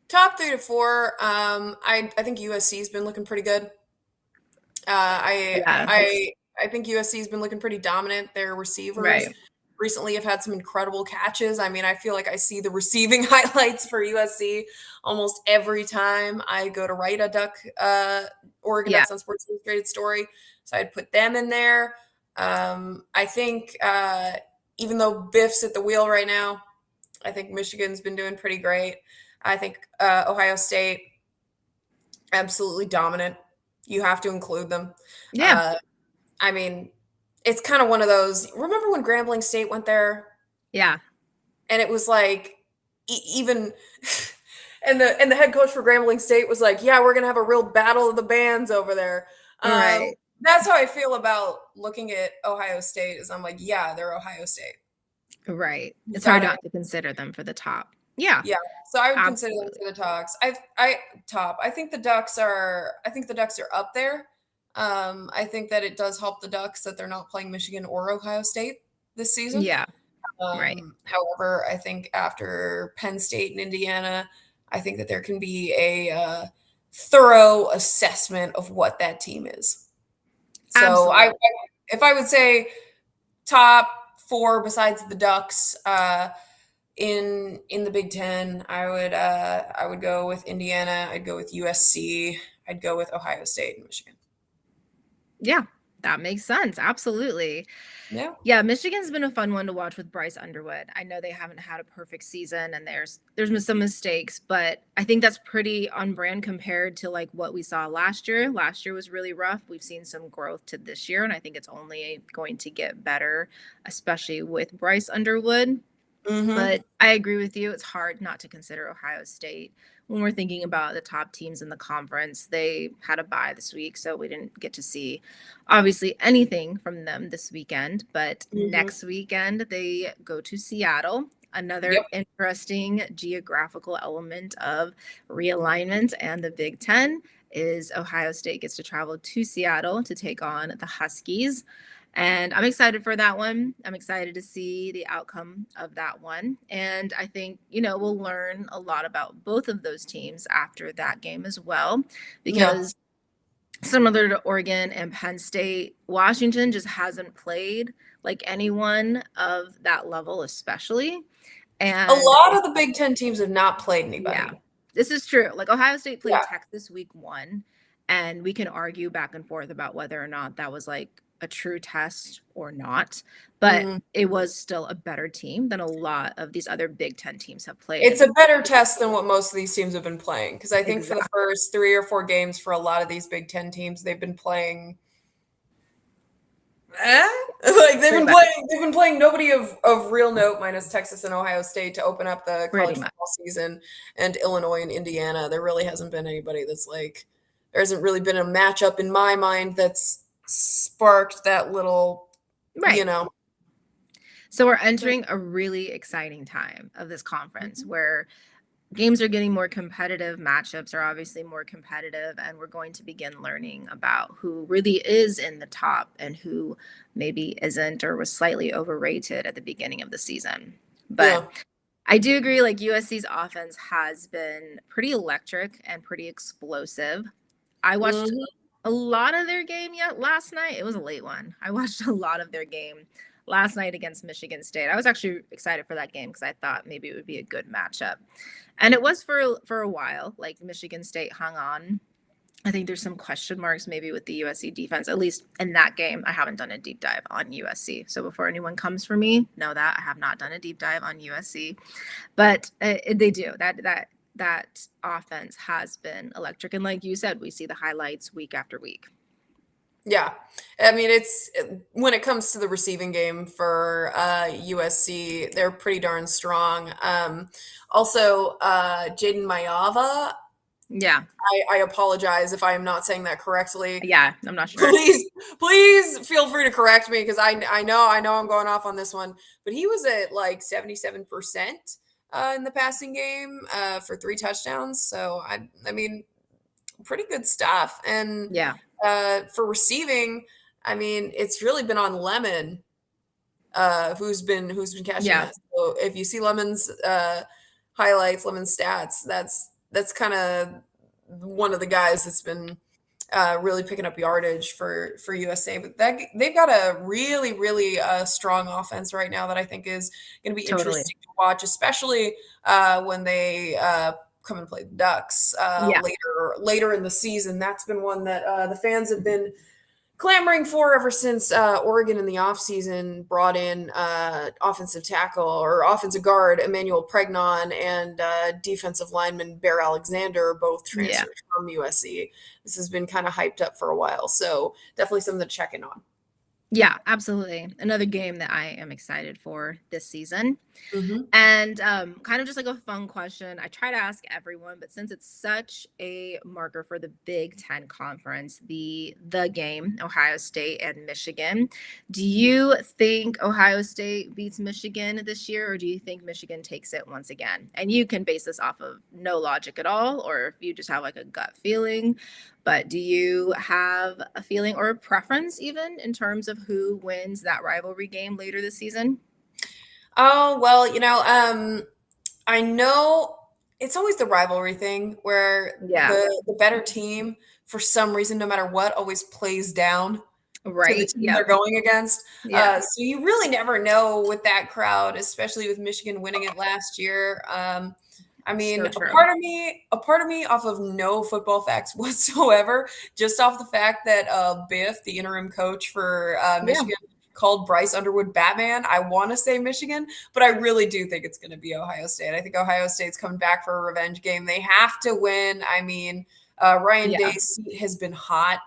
[SPEAKER 2] Top 3 to 4. I think USC has been looking pretty good.
[SPEAKER 1] Yeah,
[SPEAKER 2] I think USC has been looking pretty dominant. Their receivers
[SPEAKER 1] right.
[SPEAKER 2] recently have had some incredible catches. I mean, I feel like I see the receiving highlights for USC almost every time I go to write a Oregon
[SPEAKER 1] Yeah,
[SPEAKER 2] Ducks on Sports Illustrated story. So I'd put them in there. I think even though Biff's at the wheel right now, I think Michigan's been doing pretty great. I think Ohio State, absolutely dominant. You have to include them.
[SPEAKER 1] yeah,
[SPEAKER 2] Uh, I mean, it's kind of one of those. Remember when Grambling State went there,
[SPEAKER 1] yeah.
[SPEAKER 2] and it was like even, and the head coach for Grambling State was like, "Yeah, we're gonna have a real battle of the bands over there."
[SPEAKER 1] Right,
[SPEAKER 2] That's how I feel about looking at Ohio State. Is I'm like, yeah, they're Ohio State.
[SPEAKER 1] right.
[SPEAKER 2] You've
[SPEAKER 1] It's
[SPEAKER 2] got
[SPEAKER 1] hard
[SPEAKER 2] to,
[SPEAKER 1] not to consider them for the top. Yeah,
[SPEAKER 2] yeah. So I would consider them
[SPEAKER 1] absolutely.
[SPEAKER 2] for the talks. I top. I think the Ducks are. I think the Ducks are up there. I think that it does help the Ducks that they're not playing Michigan or Ohio State this season.
[SPEAKER 1] Yeah, right.
[SPEAKER 2] However, I think after Penn State and Indiana, I think that there can be a thorough assessment of what that team is. So
[SPEAKER 1] Absolutely.
[SPEAKER 2] if I would say top 4 besides the Ducks in the Big Ten, I would go with Indiana. I'd go with USC. I'd go with Ohio State and Michigan.
[SPEAKER 1] Yeah, that makes sense. Absolutely.
[SPEAKER 2] Yeah.
[SPEAKER 1] Yeah, Michigan's been a fun one to watch with Bryce Underwood. I know they haven't had a perfect season and there's been some mistakes, but I think that's pretty on brand compared to like what we saw last year. Last year was really rough. We've seen some growth to this year, and I think it's only going to get better, especially with Bryce Underwood.
[SPEAKER 2] Mm-hmm.
[SPEAKER 1] But I agree with you. It's hard not to consider Ohio State when we're thinking about the top teams in the conference. They had a bye this week, so we didn't get to see obviously anything from them this weekend. But
[SPEAKER 2] Mm-hmm.
[SPEAKER 1] next weekend, they go to Seattle. Another
[SPEAKER 2] Yep.
[SPEAKER 1] interesting geographical element of realignment and the Big Ten is Ohio State gets to travel to Seattle to take on the Huskies. And I'm excited for that one. I'm excited to see the outcome of that one. And I think, we'll learn a lot about both of those teams after that game as well,
[SPEAKER 2] Yeah.
[SPEAKER 1] because similar to Oregon and Penn State, Washington just hasn't played like anyone of that level, especially.
[SPEAKER 2] A
[SPEAKER 1] And
[SPEAKER 2] lot of the Big Ten teams have not played
[SPEAKER 1] yeah,
[SPEAKER 2] anybody.
[SPEAKER 1] this is true. Like Ohio State played
[SPEAKER 2] Yeah.
[SPEAKER 1] Texas week 1, and we can argue back and forth about whether or not that was like a true test or not, but
[SPEAKER 2] Mhm.
[SPEAKER 1] it was still a better team than a lot of these other Big Ten teams have played.
[SPEAKER 2] It's a better test than what most of these teams have been playing, because I think for the
[SPEAKER 1] Exactly.
[SPEAKER 2] first 3 or 4 games for a lot of these Big Ten teams, they've been playing like
[SPEAKER 1] Pretty much.
[SPEAKER 2] they've been playing nobody of real note minus Texas and Ohio State to open up the
[SPEAKER 1] Pretty
[SPEAKER 2] college
[SPEAKER 1] much.
[SPEAKER 2] football season, and Illinois and Indiana. There really hasn't been anybody that's like there hasn't really been a matchup in my mind that's sparked that little, you
[SPEAKER 1] Right.
[SPEAKER 2] know.
[SPEAKER 1] So we're entering a really exciting time of this conference
[SPEAKER 2] Mhm.
[SPEAKER 1] where games are getting more competitive, matchups are obviously more competitive, and we're going to begin learning about who really is in the top and who maybe isn't or was slightly overrated at the beginning of the season. But
[SPEAKER 2] Yeah.
[SPEAKER 1] I do agree, like USC's offense has been pretty electric and pretty explosive. I watched
[SPEAKER 2] Mhm.
[SPEAKER 1] a lot of their game yet last night. It was a late one. I watched a lot of their game last night against Michigan State. I was actually excited for that game because I thought maybe it would be a good matchup. And it was for a while. Like Michigan State hung on. I think there's some question marks maybe with the USC defense, at least in that game. I haven't done a deep dive on USC. So before anyone comes for me, know that I have not done a deep dive on USC. But they do. That offense has been electric. And like you said, we see the highlights week after week.
[SPEAKER 2] Yeah. I mean, it's when it comes to the receiving game for USC, they're pretty darn strong. Also, Jaden Mayava,
[SPEAKER 1] Yeah.
[SPEAKER 2] I apologize if I am not saying that correctly.
[SPEAKER 1] Yeah. I'm not sure.
[SPEAKER 2] Please feel free to correct me, because I know I'm going off on this one, but he was at like 77% in the passing game for 3 touchdowns. So I mean, pretty good stuff. And
[SPEAKER 1] Yeah.
[SPEAKER 2] for receiving, I mean, it's really been on Lemon, who's been catching
[SPEAKER 1] Yeah.
[SPEAKER 2] it. So if you see Lemon's highlights, Lemon's stats, that's kind of one of the guys that's been really picking up yardage for USA. But they've got a really strong offense right now that I think is going to be
[SPEAKER 1] Totally.
[SPEAKER 2] interesting to watch, especially when they come and play the Ducks
[SPEAKER 1] Yeah.
[SPEAKER 2] later in the season. That's been one that the fans have been clamoring for ever since Oregon in the offseason brought in offensive tackle or offensive guard Emmanuel Pregnon and defensive lineman Bear Alexander, both
[SPEAKER 1] Yeah.
[SPEAKER 2] transferred from USC. This has been kind of hyped up for a while, so definitely something to check in on.
[SPEAKER 1] Yeah, absolutely. Another game that I am excited for this season.
[SPEAKER 2] Mm-hmm.
[SPEAKER 1] And kind of just like a fun question. I try to ask everyone, but since it's such a marker for the Big Ten Conference, the game, Ohio State and Michigan, do you think Ohio State beats Michigan this year, or do you think Michigan takes it once again? And you can base this off of no logic at all, or if you just have like a gut feeling. But do you have a feeling or a preference even in terms of who wins that rivalry game later this season?
[SPEAKER 2] Oh, well, I know it's always the rivalry thing where
[SPEAKER 1] Yeah.
[SPEAKER 2] the better team, for some reason, no matter what, always plays down to the
[SPEAKER 1] Right.
[SPEAKER 2] team they're
[SPEAKER 1] Yep.
[SPEAKER 2] going against.
[SPEAKER 1] Yeah.
[SPEAKER 2] So you really never know with that crowd, especially with Michigan winning it last year. I mean,
[SPEAKER 1] So
[SPEAKER 2] a
[SPEAKER 1] true.
[SPEAKER 2] part of me, off of no football facts whatsoever, just off the fact that Biff, the interim coach for
[SPEAKER 1] Yeah.
[SPEAKER 2] Michigan, called Bryce Underwood Batman. I want to say Michigan, but I really do think it's going to be Ohio State. I think Ohio State's coming back for a revenge game. They have to win. I mean, Ryan
[SPEAKER 1] Yeah.
[SPEAKER 2] Day's seat has been hot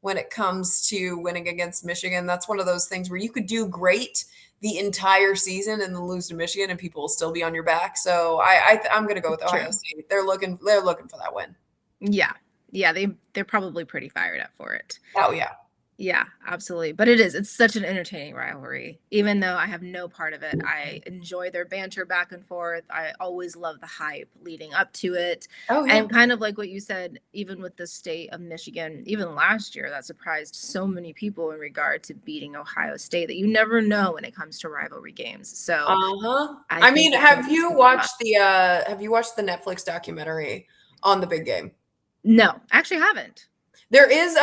[SPEAKER 2] when it comes to winning against Michigan. That's one of those things where you could do great the entire season and then lose to Michigan, and people will still be on your back. So I'm going to go with Ohio
[SPEAKER 1] True.
[SPEAKER 2] State. They're looking for that win.
[SPEAKER 1] Yeah. Yeah. They're probably pretty fired up for it.
[SPEAKER 2] Oh yeah.
[SPEAKER 1] Yeah, absolutely. But it's such an entertaining rivalry. Even though I have no part of it, I enjoy their banter back and forth. I always love the hype leading up to it.
[SPEAKER 2] Oh yeah.
[SPEAKER 1] And kind of like what you said, even with the state of Michigan, even last year, that surprised so many people in regard to beating Ohio State that you never know when it comes to rivalry games. So
[SPEAKER 2] Uh-huh.
[SPEAKER 1] I
[SPEAKER 2] I
[SPEAKER 1] think
[SPEAKER 2] mean,
[SPEAKER 1] it's gonna be fun.
[SPEAKER 2] have you watched the Netflix documentary on the big game?
[SPEAKER 1] No, I actually haven't.
[SPEAKER 2] There is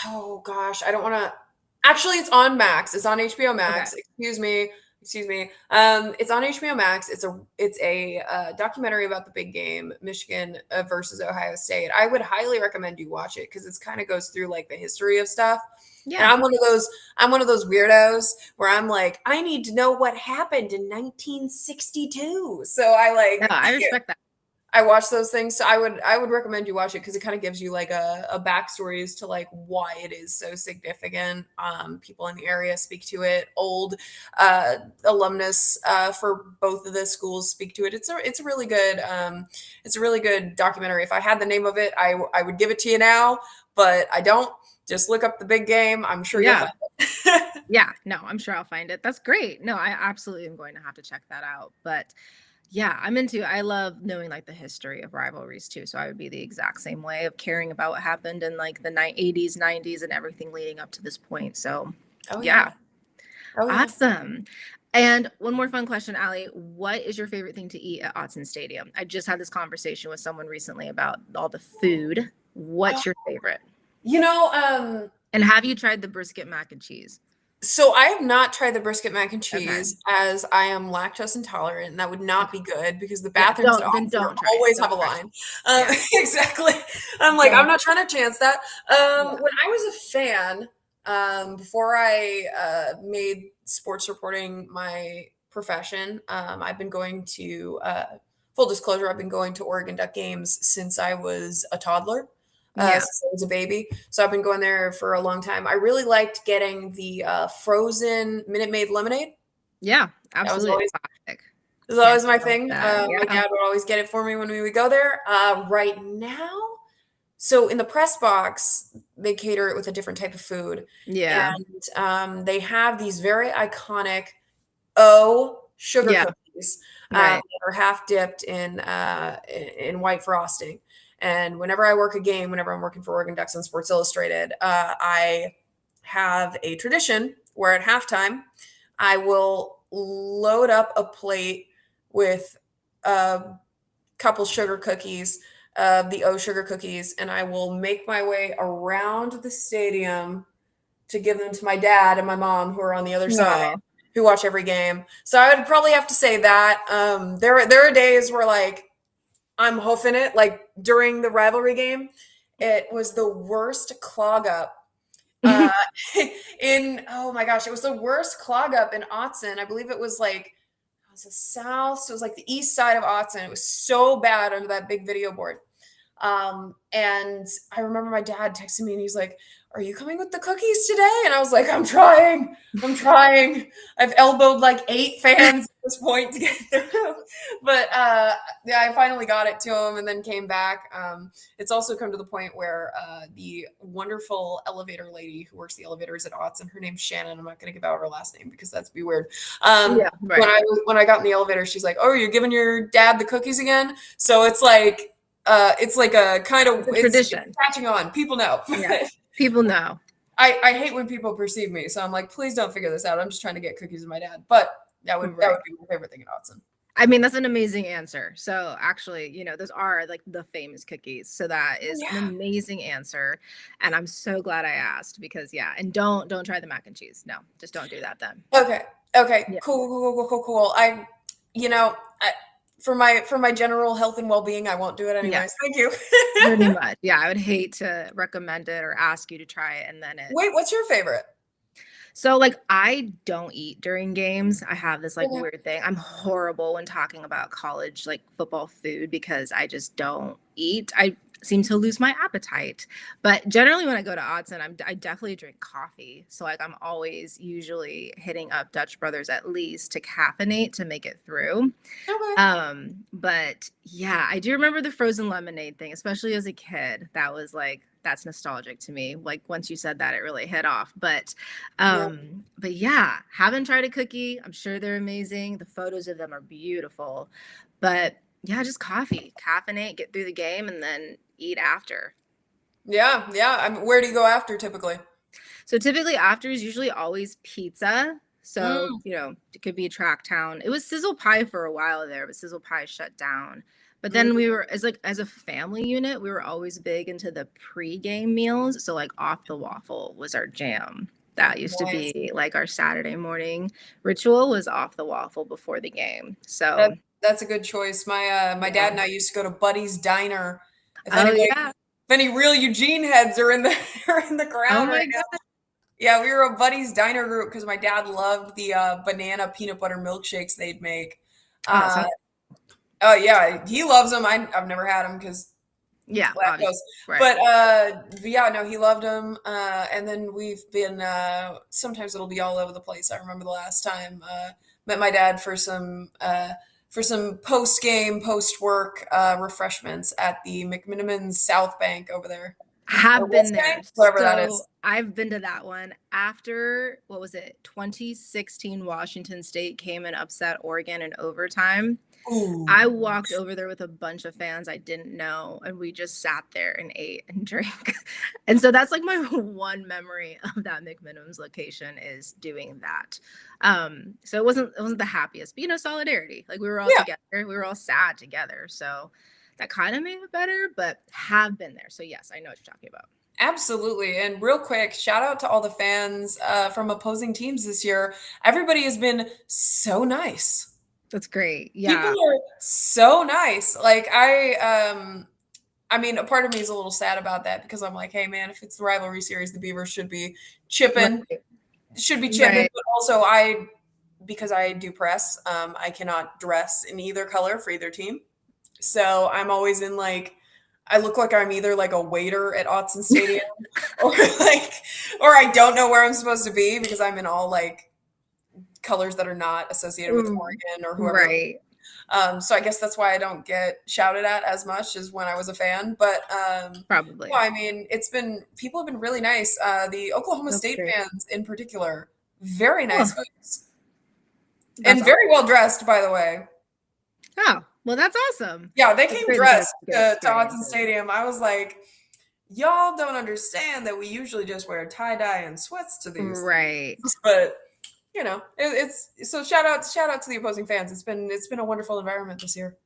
[SPEAKER 2] oh gosh, I don't want to actually it's on Max. It's on HBO
[SPEAKER 1] Okay.
[SPEAKER 2] Max. Excuse me. Excuse me. It's on HBO Max. It's a documentary about the big game, Michigan versus Ohio State. I would highly recommend you watch it because it kind of goes through like the history of stuff. And
[SPEAKER 1] Yeah.
[SPEAKER 2] I'm one of those weirdos where I'm like, I need to know what happened in 1962. So I
[SPEAKER 1] No,
[SPEAKER 2] like
[SPEAKER 1] I respect that.
[SPEAKER 2] I watch those things. So I would recommend you watch it because it kind of gives you like a backstory as to like why it is so significant. People in the area speak to it. Old alumnus for both of the schools speak to it. It's a really good documentary. If I had the name of it, I would give it to you now, but I don't. Just look up the big game. I'm sure you'll
[SPEAKER 1] Yeah.
[SPEAKER 2] find it.
[SPEAKER 1] Yeah, no, I'm sure I'll find it. That's great. No, I absolutely am going to have to check that out. But yeah, I love knowing like the history of rivalries too. So I would be the exact same way of caring about what happened in like the 80s, 90s, and everything leading up to this point. So
[SPEAKER 2] Oh
[SPEAKER 1] yeah,
[SPEAKER 2] yeah. Oh yeah.
[SPEAKER 1] awesome. And one more fun question, Allie. What is your favorite thing to eat at Autzen Stadium? I just had this conversation with someone recently about all the food.
[SPEAKER 2] Oh,
[SPEAKER 1] What's your favorite?
[SPEAKER 2] you know,
[SPEAKER 1] And have you tried the brisket mac and cheese?
[SPEAKER 2] so I have not tried the brisket mac and
[SPEAKER 1] Okay.
[SPEAKER 2] cheese as I am lactose intolerant, and that would not
[SPEAKER 1] Okay.
[SPEAKER 2] be good because the
[SPEAKER 1] Yeah,
[SPEAKER 2] bathrooms at
[SPEAKER 1] then
[SPEAKER 2] Austin are
[SPEAKER 1] don't try it.
[SPEAKER 2] always have
[SPEAKER 1] Don't
[SPEAKER 2] a
[SPEAKER 1] try it.
[SPEAKER 2] line.
[SPEAKER 1] Yeah.
[SPEAKER 2] Exactly. I'm like, I'm
[SPEAKER 1] Don't.
[SPEAKER 2] not trying to chance that.
[SPEAKER 1] Yeah.
[SPEAKER 2] When I was a fan, before I made sports reporting my profession, I've been going to full disclosure, I've been going to Oregon Duck games since I was a toddler,
[SPEAKER 1] Yeah.
[SPEAKER 2] since I was a baby. So I've been going there for a long time. I really liked getting the frozen Minute Maid lemonade.
[SPEAKER 1] Yeah.
[SPEAKER 2] That was
[SPEAKER 1] Absolutely.
[SPEAKER 2] always
[SPEAKER 1] Classic.
[SPEAKER 2] that was
[SPEAKER 1] Can't
[SPEAKER 2] always my
[SPEAKER 1] go wrong with
[SPEAKER 2] thing.
[SPEAKER 1] that.
[SPEAKER 2] My
[SPEAKER 1] Yeah.
[SPEAKER 2] dad would always get it for me when we would go there. Right now, so in the press box, they cater it with a different type of food,
[SPEAKER 1] Yeah.
[SPEAKER 2] and they have these very iconic O sugar
[SPEAKER 1] Yeah.
[SPEAKER 2] cookies
[SPEAKER 1] Right.
[SPEAKER 2] that are half dipped in white frosting. And whenever I work a game, whenever I'm working for Oregon Ducks on Sports Illustrated, I have a tradition where at halftime I will load up a plate with a couple sugar cookies, the O sugar cookies, and I will make my way around the stadium to give them to my dad and my mom who are on the other side
[SPEAKER 1] No.
[SPEAKER 2] who watch every game. So I would probably have to say that. There are days where like I'm hoofing it. Like during the rivalry game, it was the worst clog up. Uh, in oh my gosh, it was the worst clog up in Autzen. I believe it was like it was the south, so it was like the east side of Autzen. It was so bad under that big video board. And I remember my dad texting me and he's like, "Are you coming with the cookies today?" And I was like, "I'm trying. I'm trying. I've elbowed like 8 fans at this point to get through." But yeah, I finally got it to him and then came back. It's also come to the point where the wonderful elevator lady who works the elevators at Otts, and her name's Shannon. I'm not going to give out her last name because that's be weird.
[SPEAKER 1] Yeah. Right.
[SPEAKER 2] When I got in the elevator, she's like, "Oh, you're giving your dad the cookies again?" So it's like a kind of
[SPEAKER 1] It's a
[SPEAKER 2] it's
[SPEAKER 1] tradition.
[SPEAKER 2] catching on. People know.
[SPEAKER 1] Yeah. People know.
[SPEAKER 2] I hate when people perceive me, so I'm like, please don't figure this out. I'm just trying to get cookies with my dad. But that
[SPEAKER 1] Right.
[SPEAKER 2] would be my favorite thing in Autzen.
[SPEAKER 1] I mean, that's an amazing answer. So actually, those are like the famous cookies. So that
[SPEAKER 2] Oh
[SPEAKER 1] is an
[SPEAKER 2] yeah.
[SPEAKER 1] amazing answer. And I'm so glad I asked because yeah, and don't try the mac and cheese. No, just don't do that then.
[SPEAKER 2] Okay. Okay.
[SPEAKER 1] Yeah.
[SPEAKER 2] Cool. You know, I, for my general health and well being, I won't do it
[SPEAKER 1] Yeah.
[SPEAKER 2] anyways. Thank you.
[SPEAKER 1] Pretty much. Yeah. I would hate to recommend it or ask you to try it and then it.
[SPEAKER 2] Wait, what's your favorite?
[SPEAKER 1] So like I don't eat during games. I have this like
[SPEAKER 2] Okay.
[SPEAKER 1] weird thing. I'm horrible when talking about college like football food because I just don't eat. seem to lose my appetite. But generally, when I go to Odson, I definitely drink coffee. So like I'm always usually hitting up Dutch Brothers at least to caffeinate to make it through.
[SPEAKER 2] Okay.
[SPEAKER 1] But yeah, I do remember the frozen lemonade thing, especially as a kid. That was like that's nostalgic to me. Like once you said that, it really hit off.
[SPEAKER 2] Yeah.
[SPEAKER 1] But yeah, haven't tried a cookie. I'm sure they're amazing. The photos of them are beautiful. But yeah, just coffee, caffeinate, get through the game, and then eat after.
[SPEAKER 2] Yeah. Yeah. Where do you go after typically?
[SPEAKER 1] So typically after is usually always pizza. So,
[SPEAKER 2] Mm,
[SPEAKER 1] it could be a track town. It was Sizzle Pie for a while there, but Sizzle Pie shut down. But then
[SPEAKER 2] mm,
[SPEAKER 1] we were as a family unit, we were always big into the pre-game meals. So like off the waffle was our jam. That used to
[SPEAKER 2] nice.
[SPEAKER 1] be like our Saturday morning ritual was off the waffle before the game.
[SPEAKER 2] That
[SPEAKER 1] So
[SPEAKER 2] that's a good choice. My
[SPEAKER 1] yeah.
[SPEAKER 2] dad and I used to go to Buddy's Diner. If
[SPEAKER 1] Oh
[SPEAKER 2] anybody,
[SPEAKER 1] yeah.
[SPEAKER 2] if any real Eugene heads are in the are in the
[SPEAKER 1] Oh
[SPEAKER 2] crowd right
[SPEAKER 1] my
[SPEAKER 2] now.
[SPEAKER 1] God.
[SPEAKER 2] Yeah, we were a Buddy's Diner group because my dad loved the banana peanut butter milkshakes they'd make.
[SPEAKER 1] Oh,
[SPEAKER 2] Uh,
[SPEAKER 1] so
[SPEAKER 2] oh yeah, he loves them. I've never had them because
[SPEAKER 1] yeah,
[SPEAKER 2] lactose.
[SPEAKER 1] obviously. Right.
[SPEAKER 2] But yeah, no, he loved them. And then we've been sometimes it'll be all over the place. I remember the last time met my dad for some post game, post work refreshments at the McMinimans South Bank over there. Or
[SPEAKER 1] Have been
[SPEAKER 2] West
[SPEAKER 1] there.
[SPEAKER 2] Bank, whatever that
[SPEAKER 1] So
[SPEAKER 2] is.
[SPEAKER 1] I've been to that one after what was it? 2016 Washington State came and upset Oregon in overtime. I
[SPEAKER 2] Ooh.
[SPEAKER 1] walked over there with a bunch of fans I didn't know, and we just sat there and ate and drank. And so that's like my one memory of that McMinim's location is doing that. So it wasn't the happiest, but solidarity. Like we were all
[SPEAKER 2] Yeah,
[SPEAKER 1] together, we were all sad together. So that kind of made it better, but have been there. So yes, I know what you're talking about.
[SPEAKER 2] absolutely. And real quick, shout out to all the fans from opposing teams this year. Everybody has been so nice.
[SPEAKER 1] That's great.
[SPEAKER 2] People
[SPEAKER 1] Yeah.
[SPEAKER 2] are so nice. Like I mean, a part of me is a little sad about that because I'm like, hey man, if it's the rivalry series, the Beavers chipping,
[SPEAKER 1] Right.
[SPEAKER 2] should be chipping.
[SPEAKER 1] Right.
[SPEAKER 2] But also because I do press, I cannot dress in either color for either team. So I'm always in like I look like I'm either like a waiter at Autzen Stadium or like or I don't know where I'm supposed to be because I'm in all like colors that are not associated with
[SPEAKER 1] Mm,
[SPEAKER 2] Oregon or whoever.
[SPEAKER 1] right.
[SPEAKER 2] So I guess that's why I don't get shouted at as much as when I was a fan. But no,
[SPEAKER 1] Probably.
[SPEAKER 2] I mean, people have been really nice. The Oklahoma
[SPEAKER 1] That's
[SPEAKER 2] State
[SPEAKER 1] great.
[SPEAKER 2] fans in particular, very
[SPEAKER 1] Oh,
[SPEAKER 2] nice folks
[SPEAKER 1] that's
[SPEAKER 2] and
[SPEAKER 1] awesome.
[SPEAKER 2] very well dressed, by the way.
[SPEAKER 1] Oh, well, that's awesome.
[SPEAKER 2] Yeah, they
[SPEAKER 1] It's
[SPEAKER 2] came
[SPEAKER 1] great that there's
[SPEAKER 2] dressed
[SPEAKER 1] good
[SPEAKER 2] to Autzen
[SPEAKER 1] experiences.
[SPEAKER 2] Stadium. I was like, y'all don't understand that we usually just wear tie dye and sweats to these
[SPEAKER 1] Right.
[SPEAKER 2] things, but it's so shout out to the opposing fans. It's been a wonderful environment this year.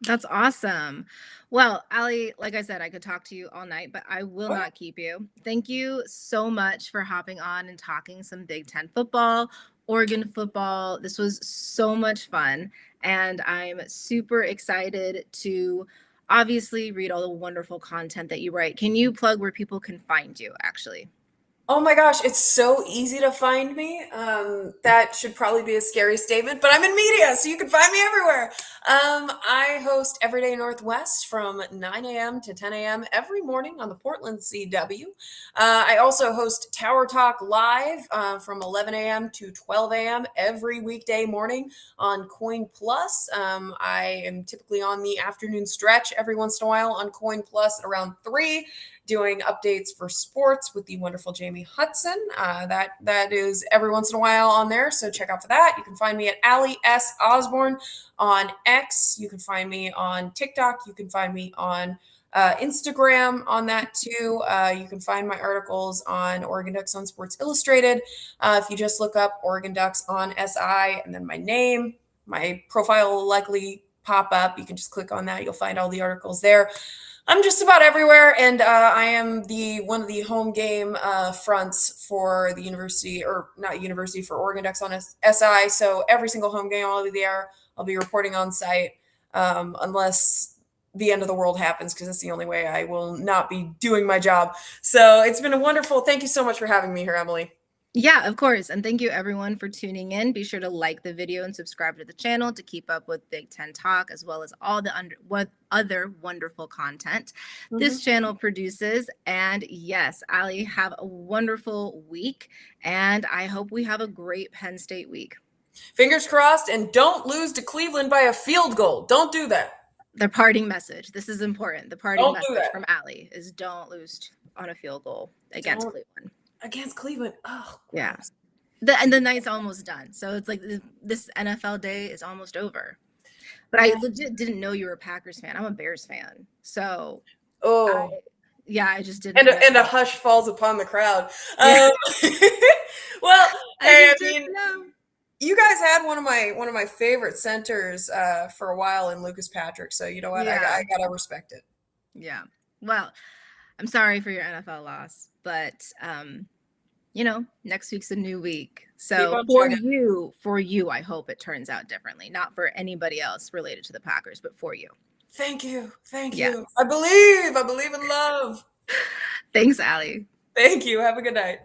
[SPEAKER 1] That's awesome. Well, Allie, like I said, I could talk to you all night, but I will
[SPEAKER 2] Oh yeah.
[SPEAKER 1] not keep you. Thank you so much for hopping on and talking some Big Ten football, Oregon football. This was so much fun. And I'm super excited to obviously read all the wonderful content that you write. Can you plug where people can find you, actually?
[SPEAKER 2] Oh my gosh, it's so easy to find me. That should probably be a scary statement, but I'm in media, so you can find me everywhere. I host Everyday Northwest from 9 a.m. to 10 a.m. every morning on the Portland CW. I also host Tower Talk Live from 11 a.m. to 12 a.m. every weekday morning on KOIN Plus. I am typically on the afternoon stretch every once in a while on KOIN Plus at around 3 doing updates for sports with the wonderful Jamie Hudson. That is every once in a while on there, so check out for that. You can find me at Ally Osborne on X. You can find me on TikTok. You can find me on Instagram on that too. You can find my articles on Oregon Ducks on Sports Illustrated. If you just look up Oregon Ducks on SI and then my name, my profile will likely pop up. You can just click on that. You'll find all the articles there. I'm just about everywhere, and I am the one of the home game fronts for the university, or not university, for Oregon Ducks on SI. So every single home game, I'll be there. I'll be reporting on site, unless the end of the world happens, because that's the only way I will not be doing my job. So it's been a wonderful. Thank you so much for having me here, Emily.
[SPEAKER 1] Yeah, of course. And thank you everyone for tuning in. Be sure to like the video and subscribe to the channel to keep up with Big Ten Talk, as well as all the other wonderful content this channel produces. And yes, Ally, have a wonderful week. And I hope we have a great Penn State week.
[SPEAKER 2] Fingers crossed, and don't lose to Cleveland by a field goal. Don't do that.
[SPEAKER 1] The parting message. This is important. The parting
[SPEAKER 2] Don't do
[SPEAKER 1] message
[SPEAKER 2] that.
[SPEAKER 1] from Ally is don't lose on a field goal against Cleveland.
[SPEAKER 2] Against Cleveland. Oh,
[SPEAKER 1] yeah. The night's almost done. So it's like this NFL day is almost over. But I legit didn't know you were a Packers fan. I'm a Bears fan. So I just didn't.
[SPEAKER 2] And a hush falls upon the crowd. Well, hey, I mean, you guys had one of my favorite centers for a while in Lucas Patrick. So you know what? I gotta respect it.
[SPEAKER 1] Yeah. Well, I'm sorry for your NFL loss, but next week's a new week. So for you, I hope it turns out differently. Not for anybody else related to the Packers, but for you.
[SPEAKER 2] Thank you. Thank you. I believe in love.
[SPEAKER 1] Thanks, Ally.
[SPEAKER 2] Thank you. Have a good night.